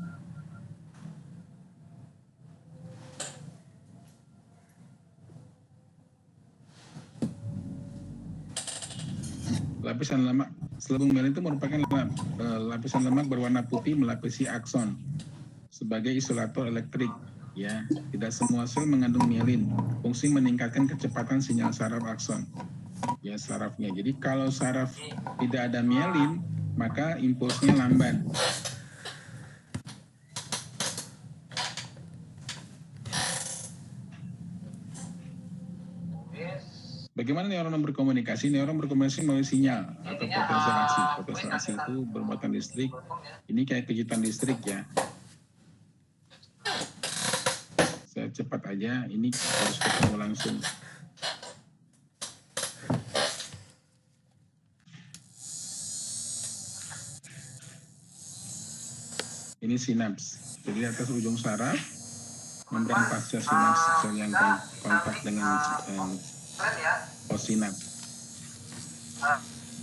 Lapisan lemak selubung mielin itu merupakan lapisan lemak berwarna putih melapisi akson sebagai isolator elektrik. Ya, tidak semua sel mengandung mielin. Fungsi meningkatkan kecepatan sinyal saraf akson. ya sarafnya. Jadi kalau saraf tidak ada mielin, maka impulsnya lamban. Bagaimana neuron berkomunikasi? Neuron berkomunikasi melalui sinyal atau potensial aksi. Potensial aksi itu bermuatan listrik. Ini kayak kejutan listrik ya. Saya cepat aja, ini harus ketemu langsung. Ini sinaps. Jadi atas ujung saraf, membran pasca sinaps sel yang kontak dengan posinaps.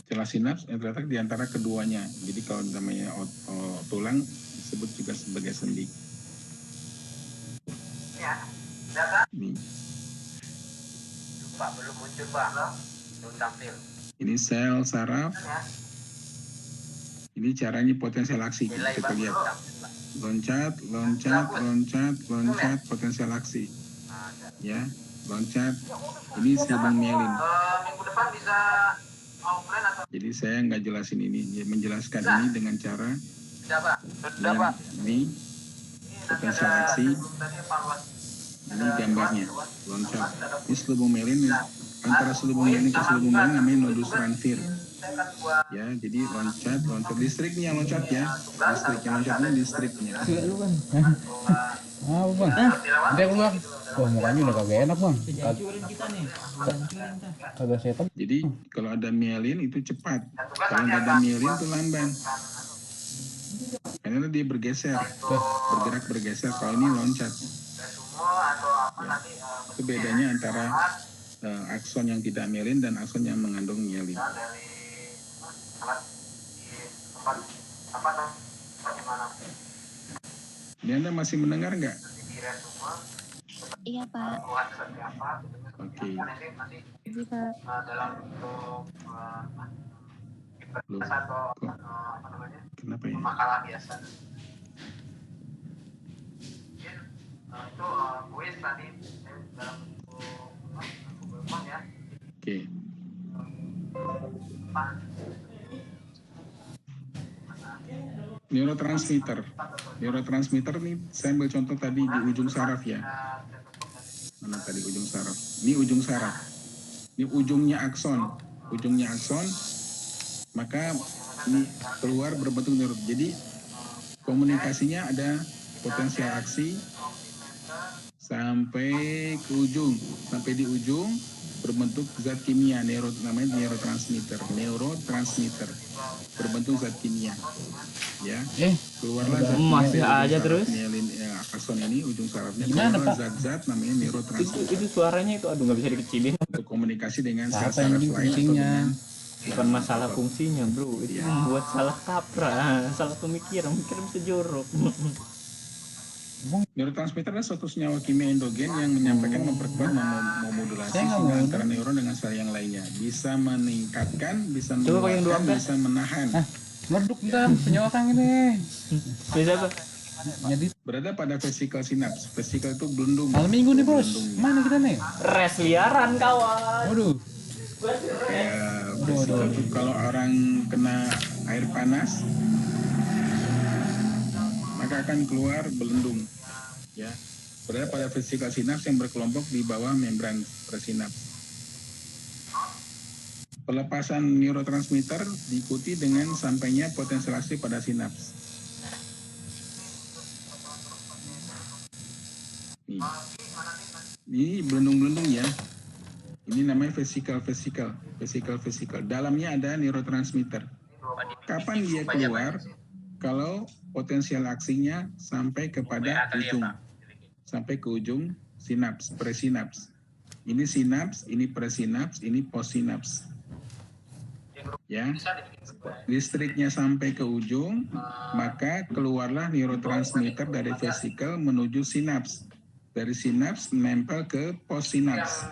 Celah sinaps yang terletak di antara keduanya. Jadi kalau namanya tulang disebut juga sebagai sendi. Ini. Pak belum muncul Pak, belum tampil. Ini sel saraf. Ini caranya potensial aksi. Kita lihat. Loncat, loncat, loncat, loncat, potensial aksi. Ya, loncat. Ini selubung mielin. Minggu depan bisa offline atau? Jadi saya nggak jelasin ini, menjelaskan ini dengan cara Sudah Pak, sudah Pak. ini potensial aksi. Tadi evaluasi. Ini gambarnya, loncat. Ini selubung mielin, antara selubung mielin ke selubung mielin namanya nodus ranvier. Ya, jadi loncat, loncat listriknya loncat ya. Listriknya loncatnya listriknya. Enggak lu bang. Apa bang? Udah keluar. Wah mukanya udah kagak enak bang. Hancurin kita nih. Hancurin kita. Kagak setan. Jadi kalau ada mielin itu cepat. Kalau nggak ada mielin itu lamban. Karena dia bergeser, bergerak bergeser. Kalau ini loncat. Ya. Itu bedanya antara akson yang tidak mielin dan akson yang mengandung mielin. Ini Anda masih mendengar nggak? Iya Pak. Oke. Iya Pak. Loh, kok? Kenapa ya? Makalah biasa. Itu kuis tadi dalam buku ya. Oke. Neurotransmitter. Neurotransmitter nih saya ambil contoh tadi di ujung saraf ya. Mana tadi ujung saraf? Ini ujung saraf. Ini ujungnya akson. Ujungnya akson. Maka ini keluar berbentuk neuron. Jadi komunikasinya ada potensial aksi sampai ke ujung. Sampai di ujung berbentuk zat kimia, namanya neurotransmitter. Neurotransmitter berbentuk zat kimia. Ya, keluarlah zat kimia masih dari aja saraf terus. mielin, akson ini ujung sarafnya. Gimana, Keluarlah Pak? zat-zat namanya neurotransmitter Itu suaranya itu aduh nggak bisa dikecilin. untuk komunikasi dengan sel Apa yang saraf penting lain atau fungsinya? dengan Bukan masalah fungsinya bro, itu Iya. membuat salah kaprah, salah pemikiran, mikir bisa jorok. Neurotransmitter adalah suatu senyawa kimia endogen yang menyampaikan, memperkuat, memodulasi Saya nggak sinyal mau. antara neuron dengan sel yang lainnya. Bisa meningkatkan, bisa Coba pakai yang dua menguatkan, ampere. bisa menahan. Mereduk bentar, senyawa kang ini. Bisa apa? Jadi Berada pada vesikel sinaps. Vesikel itu belundung. malam minggu nih bos. Belundung. Mana kita nih? Res liaran kawan. Waduh. Kayak vesikel itu kalau orang kena air panas, maka akan keluar belendung. Ya, berada pada vesikel sinaps yang berkelompok di bawah membran presinaps. Pelepasan neurotransmitter diikuti dengan sampainya potensial aksi pada sinaps. Nih. Ini belendung-belendung ya. Ini namanya vesikel. Dalamnya ada neurotransmitter. Kapan dia keluar? Kalau potensial aksinya sampai kepada ujung. Sampai ke ujung sinaps, presinaps. Ini sinaps, ini presinaps, ini postsinaps. Ya, listriknya sampai ke ujung, maka keluarlah neurotransmitter dari vesikel menuju sinaps. Dari sinaps menempel ke postsinaps.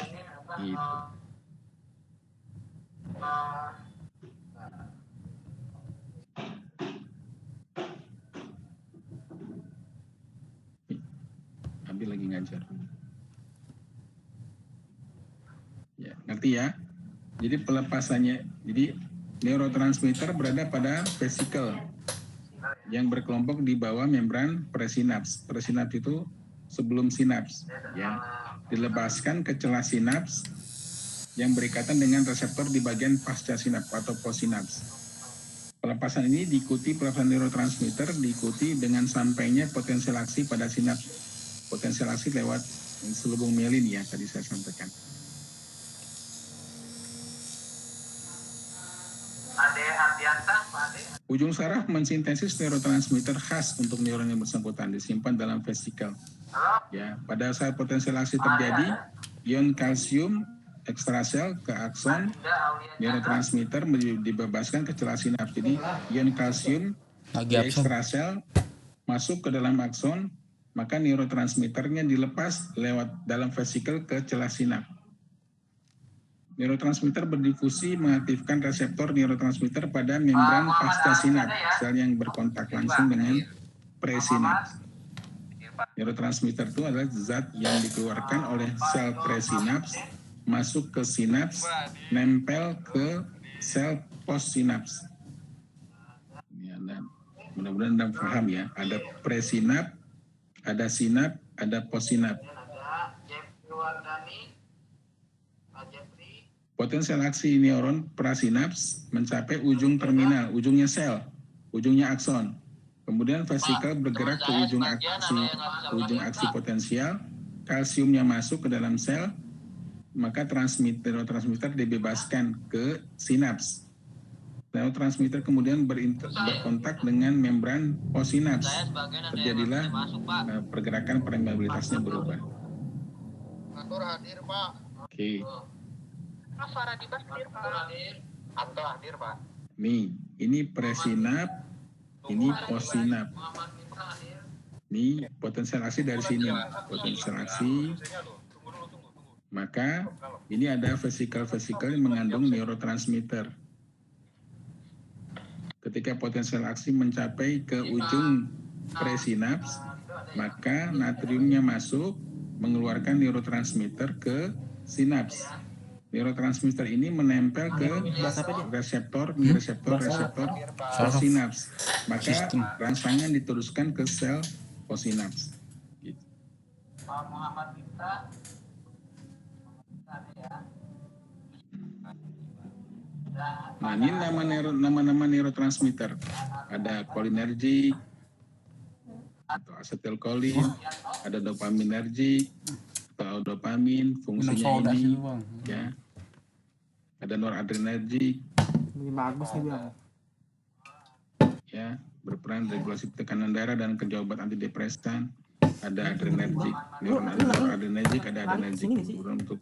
Gitu. Ambil lagi ngajar. Ya, ngerti ya? Jadi pelepasannya, jadi neurotransmitter berada pada vesikel yang berkelompok di bawah membran presinaps. Presinaps itu sebelum sinaps, ya. Dilepaskan ke celah sinaps yang berikatan dengan reseptor di bagian pasca sinaps atau posinaps. Pelepasan ini diikuti pelepasan neurotransmitter diikuti dengan sampainya potensial aksi pada sinaps. Potensial aksi lewat selubung mielin ya tadi saya sampaikan. Ade Ardianta, Pak Ade. Ujung saraf mensintesis neurotransmitter khas untuk neuron yang bersangkutan disimpan dalam vesikel. Ya, pada saat potensial aksi terjadi, ion kalsium ekstrasel ke akson neurotransmitter dibebaskan ke celah sinaps. Jadi ion kalsium di ekstrasel masuk ke dalam akson, maka neurotransmitternya dilepas lewat dalam vesikel ke celah sinaps. Neurotransmitter berdifusi mengaktifkan reseptor neurotransmitter pada membran pasca sinaps, sel yang berkontak langsung dengan presinaps. Neurotransmitter itu adalah zat yang dikeluarkan oleh sel presinaps, masuk ke sinaps, nempel ke sel postsinaps. Ya, mudah-mudahan Anda paham ya. Ada presinaps, ada sinaps, ada postsinaps. Potensial aksi neuron prasinaps mencapai ujung terminal, ujungnya sel, ujungnya akson. Kemudian vesikel bergerak ke ujung aksi potensial, kalsiumnya masuk ke dalam sel, maka neurotransmitter dibebaskan ke sinaps. Neurotransmitter kemudian berkontak dengan membran postsinaps. Terjadilah pergerakan permeabilitasnya berubah. Atur hadir, Pak. Oke. Mas Faradibas hadir, Pak. Atau hadir, Pak. Nih, ini presinap, ini postinap. Ini potensial aksi dari sini, potensial aksi. Maka ini ada vesikel-vesikel yang mengandung neurotransmitter. Ketika potensial aksi mencapai ke ujung presinaps, maka natriumnya masuk mengeluarkan neurotransmitter ke sinaps. Neurotransmitter ini menempel ke reseptor sinaps. Maka rangsangan diteruskan ke sel posinaps. Gitu. Pak Muhammad Miftah. Nah, ini nama-nama neurotransmitter. Ada cholinergic, atau asetylkolin, ada dopaminergic, atau dopamin, fungsinya ini, ya. Ada noradrenergic, bagus nih Bang. ya, berperan regulasi tekanan darah dan kerja obat antidepresan. Ada adrenergic, noradrenergic, ada adrenergic, untuk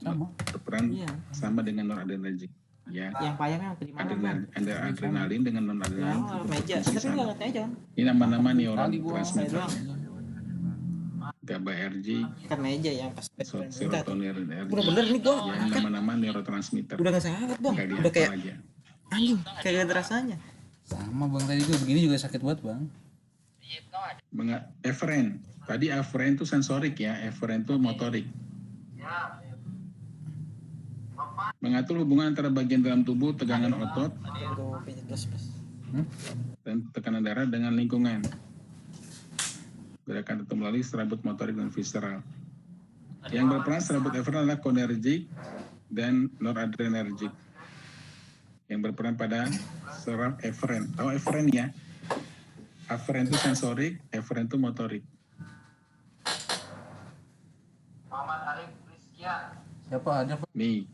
berperan sama dengan noradrenergic, ya. Yang payahnya di mana? Ada adrenalin dengan non-adrenalin. Meja, tapi nggak ngerti aja. Ini nama-nama neurotransmitter. GABAergic, Kan meja yang pas serotoninergic. Udah bener nih gua. Ya, nama-nama neurotransmitter. Udah nggak sahabat Bang. Nggak Udah dihafal kayak aja. anjing, kayak gak ada rasanya. Sama bang, tadi juga begini juga sakit banget bang. Eferen. Tadi aferen itu sensorik ya, eferen itu motorik. Mengatur hubungan antara bagian dalam tubuh, tegangan otot, dan tekanan darah dengan lingkungan. Gerakan itu melalui serabut motorik dan visceral. Yang berperan serabut eferen adalah cholinergic dan noradrenergic. Yang berperan pada serab eferen. Tahu eferen ya? Aferen itu sensorik, eferen itu motorik. Muhammad Arif Rizkia. Siapa ada pak? Nih,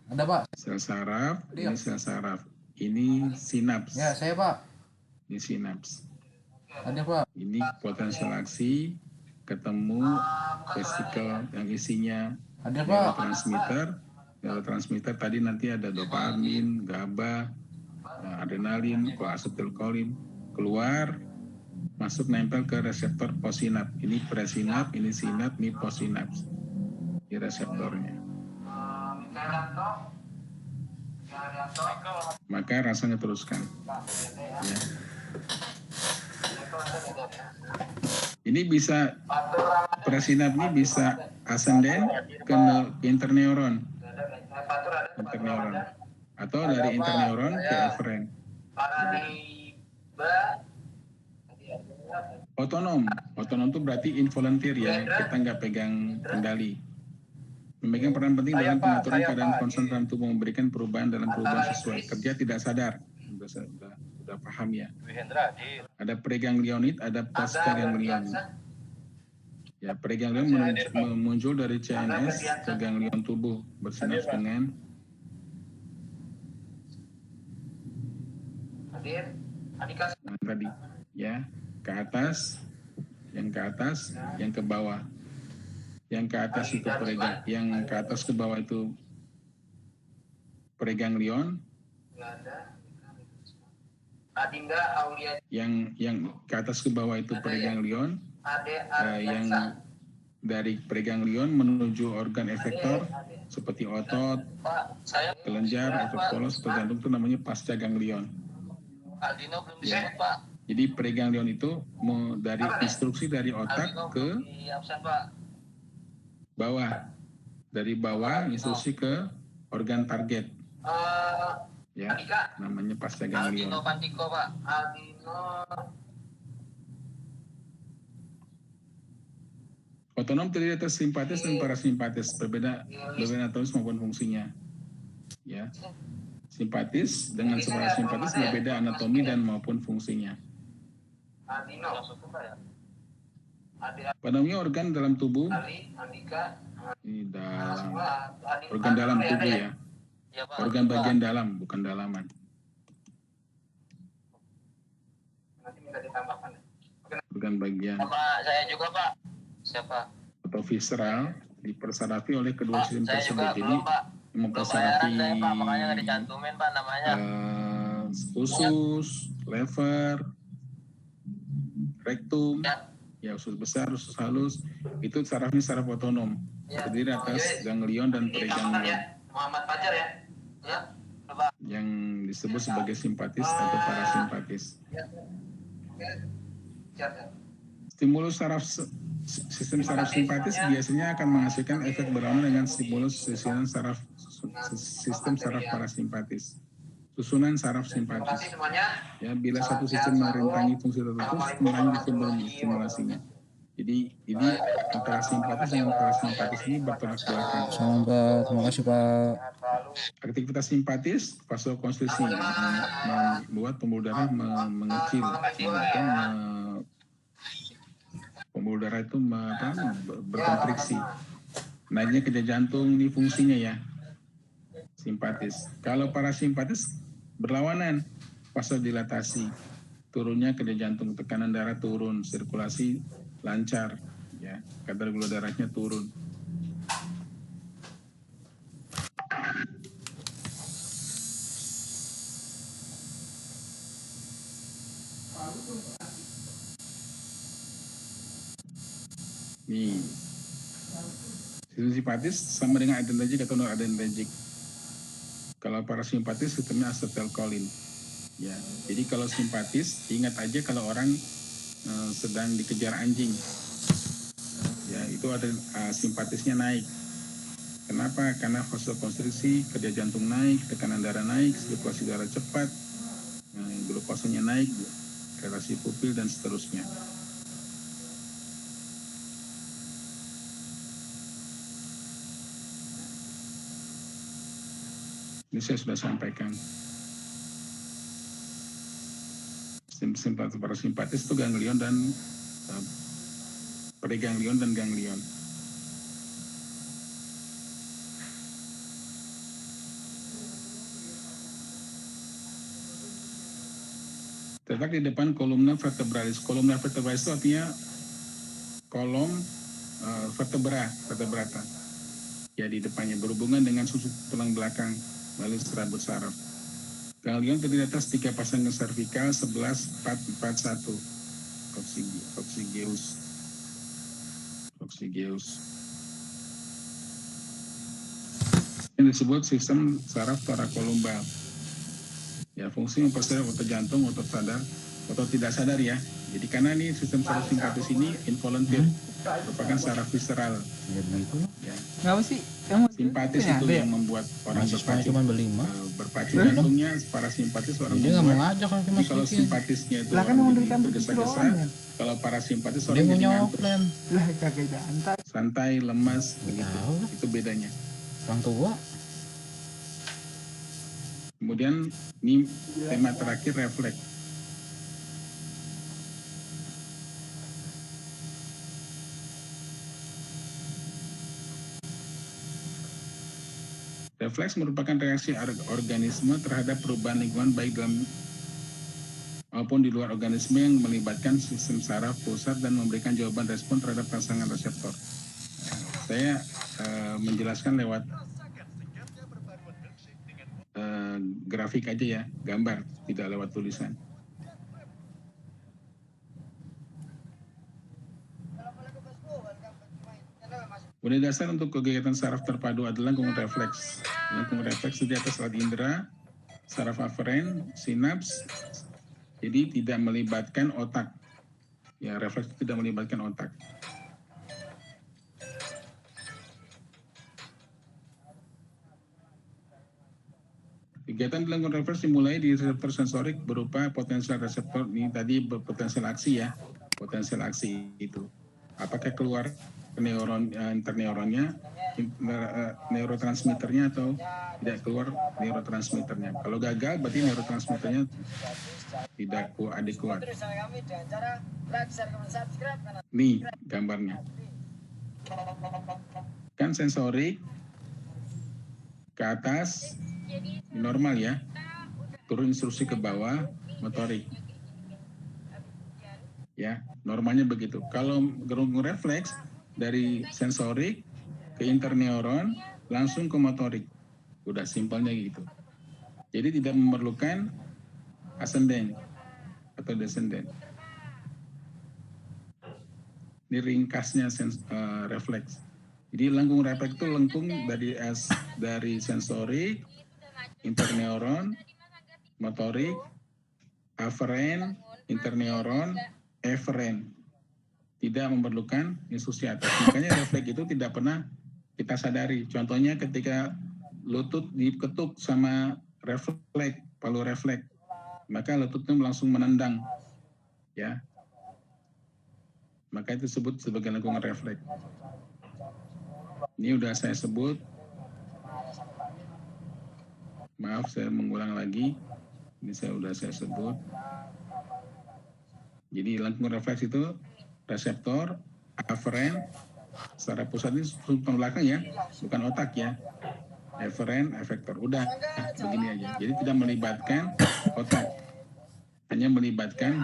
Ada pak? sel saraf, ini sel saraf. Ini sinaps. Ya saya pak. Ini sinaps. Ada pak. Ini potensial aksi ketemu vesikel yang isinya Ada pak. neurotransmitter tadi nanti ada dopamin, GABA, adrenalin, asetylkolin keluar masuk nempel ke reseptor posinaps. Ini presinaps, ini sinaps, ini posinaps. Ini reseptornya. Maka rasanya teruskan. Ya. Ini bisa presinaps ini bisa ascendent ke interneuron. interneuron, atau dari interneuron ke eferen. Otonom itu berarti involunteer ya, kita nggak pegang kendali. Memegang peran penting dalam pengaturan keadaan konstan dalam tubuh, memberikan perubahan dalam perubahan sesuai. Kerja tidak sadar, udah paham ya. Ada preganglionit, ada postganglion. Ya, preganglion muncul dari CNS ke ganglion tubuh, bersinaps dengan tadi ya, ke atas, yang ke bawah. Yang ke atas itu yang ke atas ke bawah itu preganglion. Yang ke atas ke bawah itu preganglion. Yang dari preganglion menuju organ efektor seperti otot, kelenjar, atau polos atau jantung itu namanya pascaganglion. Ya. Jadi preganglion itu dari instruksi dari otak ke bawah, dari bawah instruksi ke organ target, ya, namanya pascaganglion. Otonom terdiri atas simpatis dan parasimpatis, berbeda anatomis maupun fungsinya. Ya, simpatis dengan parasimpatis berbeda anatomi dan maupun fungsinya. Pada umumnya organ dalam tubuh, ini dalam organ dalam tubuh ya, organ bagian dalam bukan dalaman. Organ bagian. Saya juga Pak. Siapa? Atau visceral dipersarafi oleh kedua sistem tersebut. Jadi mempersarafi makanya nggak dicantumin Pak namanya. Usus, lever, rektum. Ya, usus besar, usus halus, itu sarafnya saraf otonom, terdiri atas ganglion dan preganglion. Muhammad Fajar ya? Ya. Yang disebut sebagai simpatis atau parasimpatis. Stimulus sistem saraf simpatis biasanya akan menghasilkan efek berlawanan dengan stimulus sistem saraf parasimpatis. Susunan saraf simpatis. Ya, bila satu sistem merintangi fungsi tertentu, sistem lain bisa menstimulasinya. Jadi antara simpatis dan parasimpatis ini bertolak belakang. Sama Pak, terima kasih Pak. Aktivitas simpatis, vasokonstriksi, membuat pembuluh darah mengecil, pembuluh darah itu berkontriksi. Naiknya kerja jantung ini fungsinya ya, simpatis. Kalau parasimpatis berlawanan, vasodilatasi, turunnya kerja jantung, tekanan darah turun, sirkulasi lancar, ya, kadar gula darahnya turun. Nih, sistem simpatis sama dengan adrenergic atau non-adrenergic. Kalau parasimpatis sistemnya asetilkolin. Ya, jadi kalau simpatis, ingat aja kalau orang sedang dikejar anjing, ya itu ada simpatisnya naik. Kenapa? Karena vasokonstriksi, kerja jantung naik, tekanan darah naik, sirkulasi darah cepat, glukosanya naik, relasi pupil dan seterusnya. Ini saya sudah sampaikan. Simpatis parasimpatis itu ganglion dan preganglion dan ganglion. Terletak di depan kolumna vertebralis. Kolumna vertebralis itu artinya kolom vertebrata. Ya, di depannya berhubungan dengan susuk tulang belakang melalui serabut saraf. Ganglion terdiri atas 3 pasangan servikal 11, 4, 4, 1. Coccygeus. Ini disebut sistem saraf torakolumbal. Ya, fungsi memperserap otot jantung, otot sadar, otot tidak sadar ya. Jadi karena ini sistem saraf simpatis ini involunteer, merupakan saraf visceral. Ya begitu lah. Ya. Ngapa sih? Kamu Simpatis itu yang membuat orang Mahasiswanya berpacu. cuma berlima. Berpacu jantungnya parasimpatis orang Dia nggak mau membuat. ngajak kalau cuma Jadi kalau sedikit. simpatisnya itu Lah kan orang jadi memberikan tergesa-gesa, doang, ya. kalau parasimpatis Dia orang mau jadi ngantuk, nyoplen. Lah kagak jantai. santai, lemas, Nggak begitu. tahu lah. Itu bedanya. Orang tua. Kemudian ini tema terakhir refleks. Refleks merupakan reaksi organisme terhadap perubahan lingkungan baik dalam maupun di luar organisme yang melibatkan sistem saraf pusat dan memberikan jawaban respon terhadap rangsangan reseptor. Saya menjelaskan lewat grafik aja ya, gambar, tidak lewat tulisan. Kemudian dasar untuk kegiatan saraf terpadu adalah lengkung refleks. Lengkung refleks di atas alat indera, saraf aferen, sinaps, jadi tidak melibatkan otak. Ya, refleks tidak melibatkan otak. Kegiatan di lengkung refleks dimulai di reseptor sensorik berupa potensial reseptor, ini tadi berpotensial aksi ya, potensial aksi itu. Apakah keluar neuron interneuronnya, neurotransmitternya atau tidak keluar neurotransmitternya. Kalau gagal berarti neurotransmitternya tidak adekuat. Nih gambarnya. Kan sensorik ke atas normal ya, turun instruksi ke bawah motorik. Ya, normalnya begitu. Kalau lengkung refleks dari sensorik ke interneuron langsung ke motorik. Udah simpelnya gitu. Jadi tidak memerlukan ascending atau descending. Ini ringkasnya refleks. Jadi lengkung refleks itu lengkung dari sensorik, interneuron, motorik, aferen, interneuron, eferen. Tidak memerlukan instruksi atas. Makanya refleks itu tidak pernah kita sadari. Contohnya ketika lutut diketuk sama refleks, palu refleks, maka lututnya langsung menendang. Ya. Maka itu disebut sebagai lengkungan refleks. Ini udah saya sebut. Maaf, saya mengulang lagi. Ini sudah saya sebut. Jadi lengkungan refleks itu reseptor, aferen, saraf pusat ini sultan belakang ya, bukan otak ya. Eferen, efektor, udah begini aja. Jadi tidak melibatkan otak, hanya melibatkan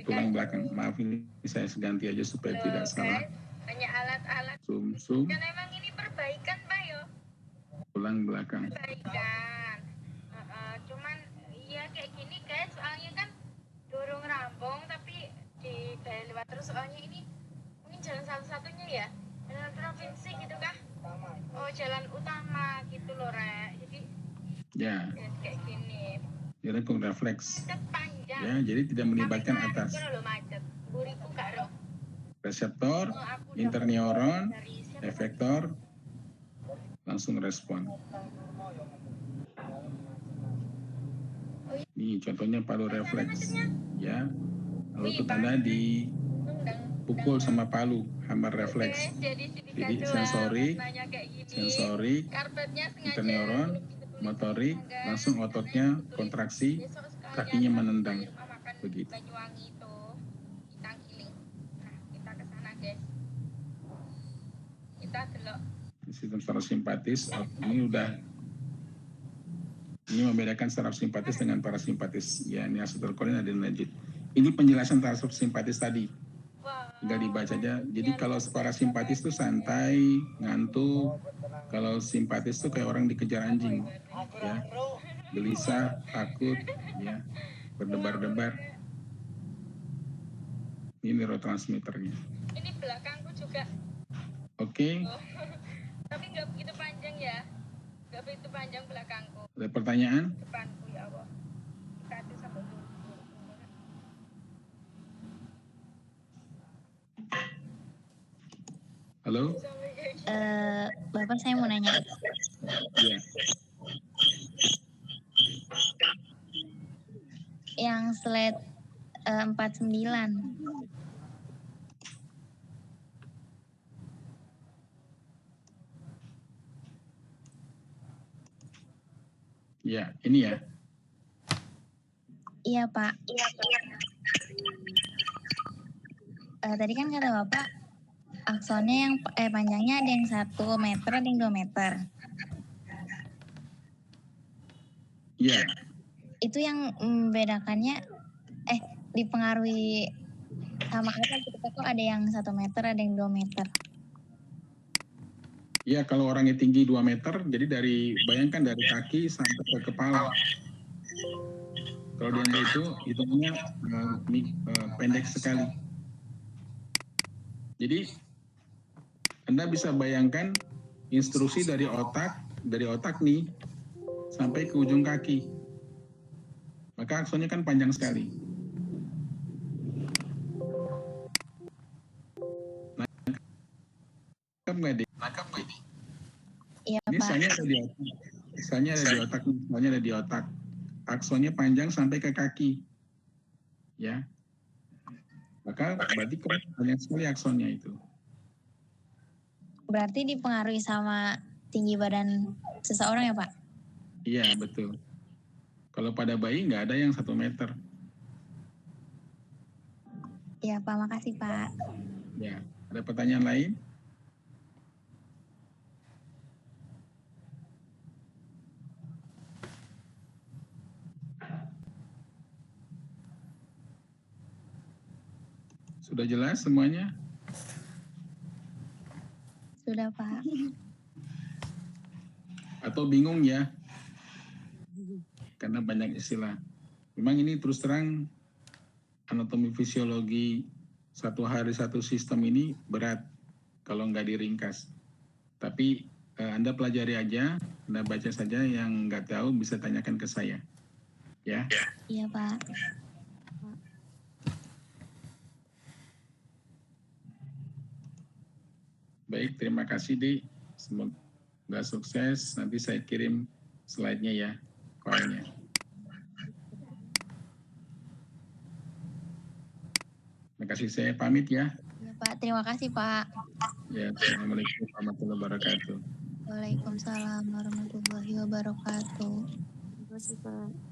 tulang belakang. Maaf ini saya ganti aja supaya tidak salah. Hanya alat-alat. Zoom. Kan emang ini perbaikan Pak yo. Tulang belakang. Perbaikan. Cuman iya kayak gini guys, soalnya kan durung rampung tapi di dari lewat terus soalnya ini mungkin jalan satu-satunya ya jalan provinsi gitu kah? Oh jalan utama gitu loh Rek. Jadi ya kayak gini. Jadi lengkung refleks. Macet panjang. Ya, jadi tidak melibatkan atas. Macet. Buriku gak roh. Reseptor, interneuron, efektor, langsung respon. Ini contohnya palu refleks, ya. Lutut Anda dipukul sama palu, hammer refleks. Jadi sensorik, interneuron, motorik, langsung ototnya kontraksi, kakinya menendang, begitu. Sistem saraf simpatis ini membedakan saraf simpatis dengan parasimpatis. Ya, ini asetilkolin adenogenit. Ini penjelasan saraf simpatis tadi. Tinggal dibaca aja. Jadi kalau parasimpatis itu santai, ngantuk. Kalau simpatis itu kayak orang dikejar anjing, ya, gelisah, takut, ya, berdebar-debar. Ini neurotransmitternya. Ini belakangku juga. Oke. Tapi nggak begitu panjang ya, nggak begitu panjang belakangku. Ada pertanyaan? Depanku ya Allah. Kaki sampai dulu. Halo? Bapak saya mau nanya. Iya. Yang slide 49. Ya, ini ya. Iya Pak. Tadi kan kata Bapak aksonnya yang panjangnya ada yang 1 meter, ada yang 2 meter. Iya. Itu yang membedakannya dipengaruhi sama apa gitu kok, ada yang 1 meter, ada yang 2 meter. Ya, kalau orangnya tinggi 2 meter, jadi bayangkan dari kaki sampai ke kepala. Kalau dia enggak itu, hitungannya pendek sekali. Jadi, Anda bisa bayangkan instruksi dari otak nih, sampai ke ujung kaki. Maka aksonnya kan panjang sekali. Nangkep nggak, Dik? Iya Ini Pak. misalnya ada di otak. Misalnya ada di otak. Aksonnya panjang sampai ke kaki. Ya. Maka berarti banyak sekali aksonnya itu. Berarti dipengaruhi sama tinggi badan seseorang ya Pak? Iya, betul. Kalau pada bayi nggak ada yang 1 meter. Iya Pak, makasih Pak. Ya. Ada pertanyaan lain? Sudah jelas semuanya? Sudah Pak. Atau bingung ya? Karena banyak istilah. Memang ini terus terang anatomi fisiologi satu hari satu sistem ini berat kalau nggak diringkas. Tapi Anda pelajari aja, Anda baca saja, yang nggak tahu bisa tanyakan ke saya. Ya? Iya Pak. Baik, terima kasih Di. Semoga sukses. Nanti saya kirim slide-nya ya, filenya. Terima kasih, saya pamit ya. Iya Pak, terima kasih Pak. Ya, Assalamualaikum warahmatullahi wabarakatuh. Waalaikumsalam warahmatullahi wabarakatuh. Terima kasih Pak.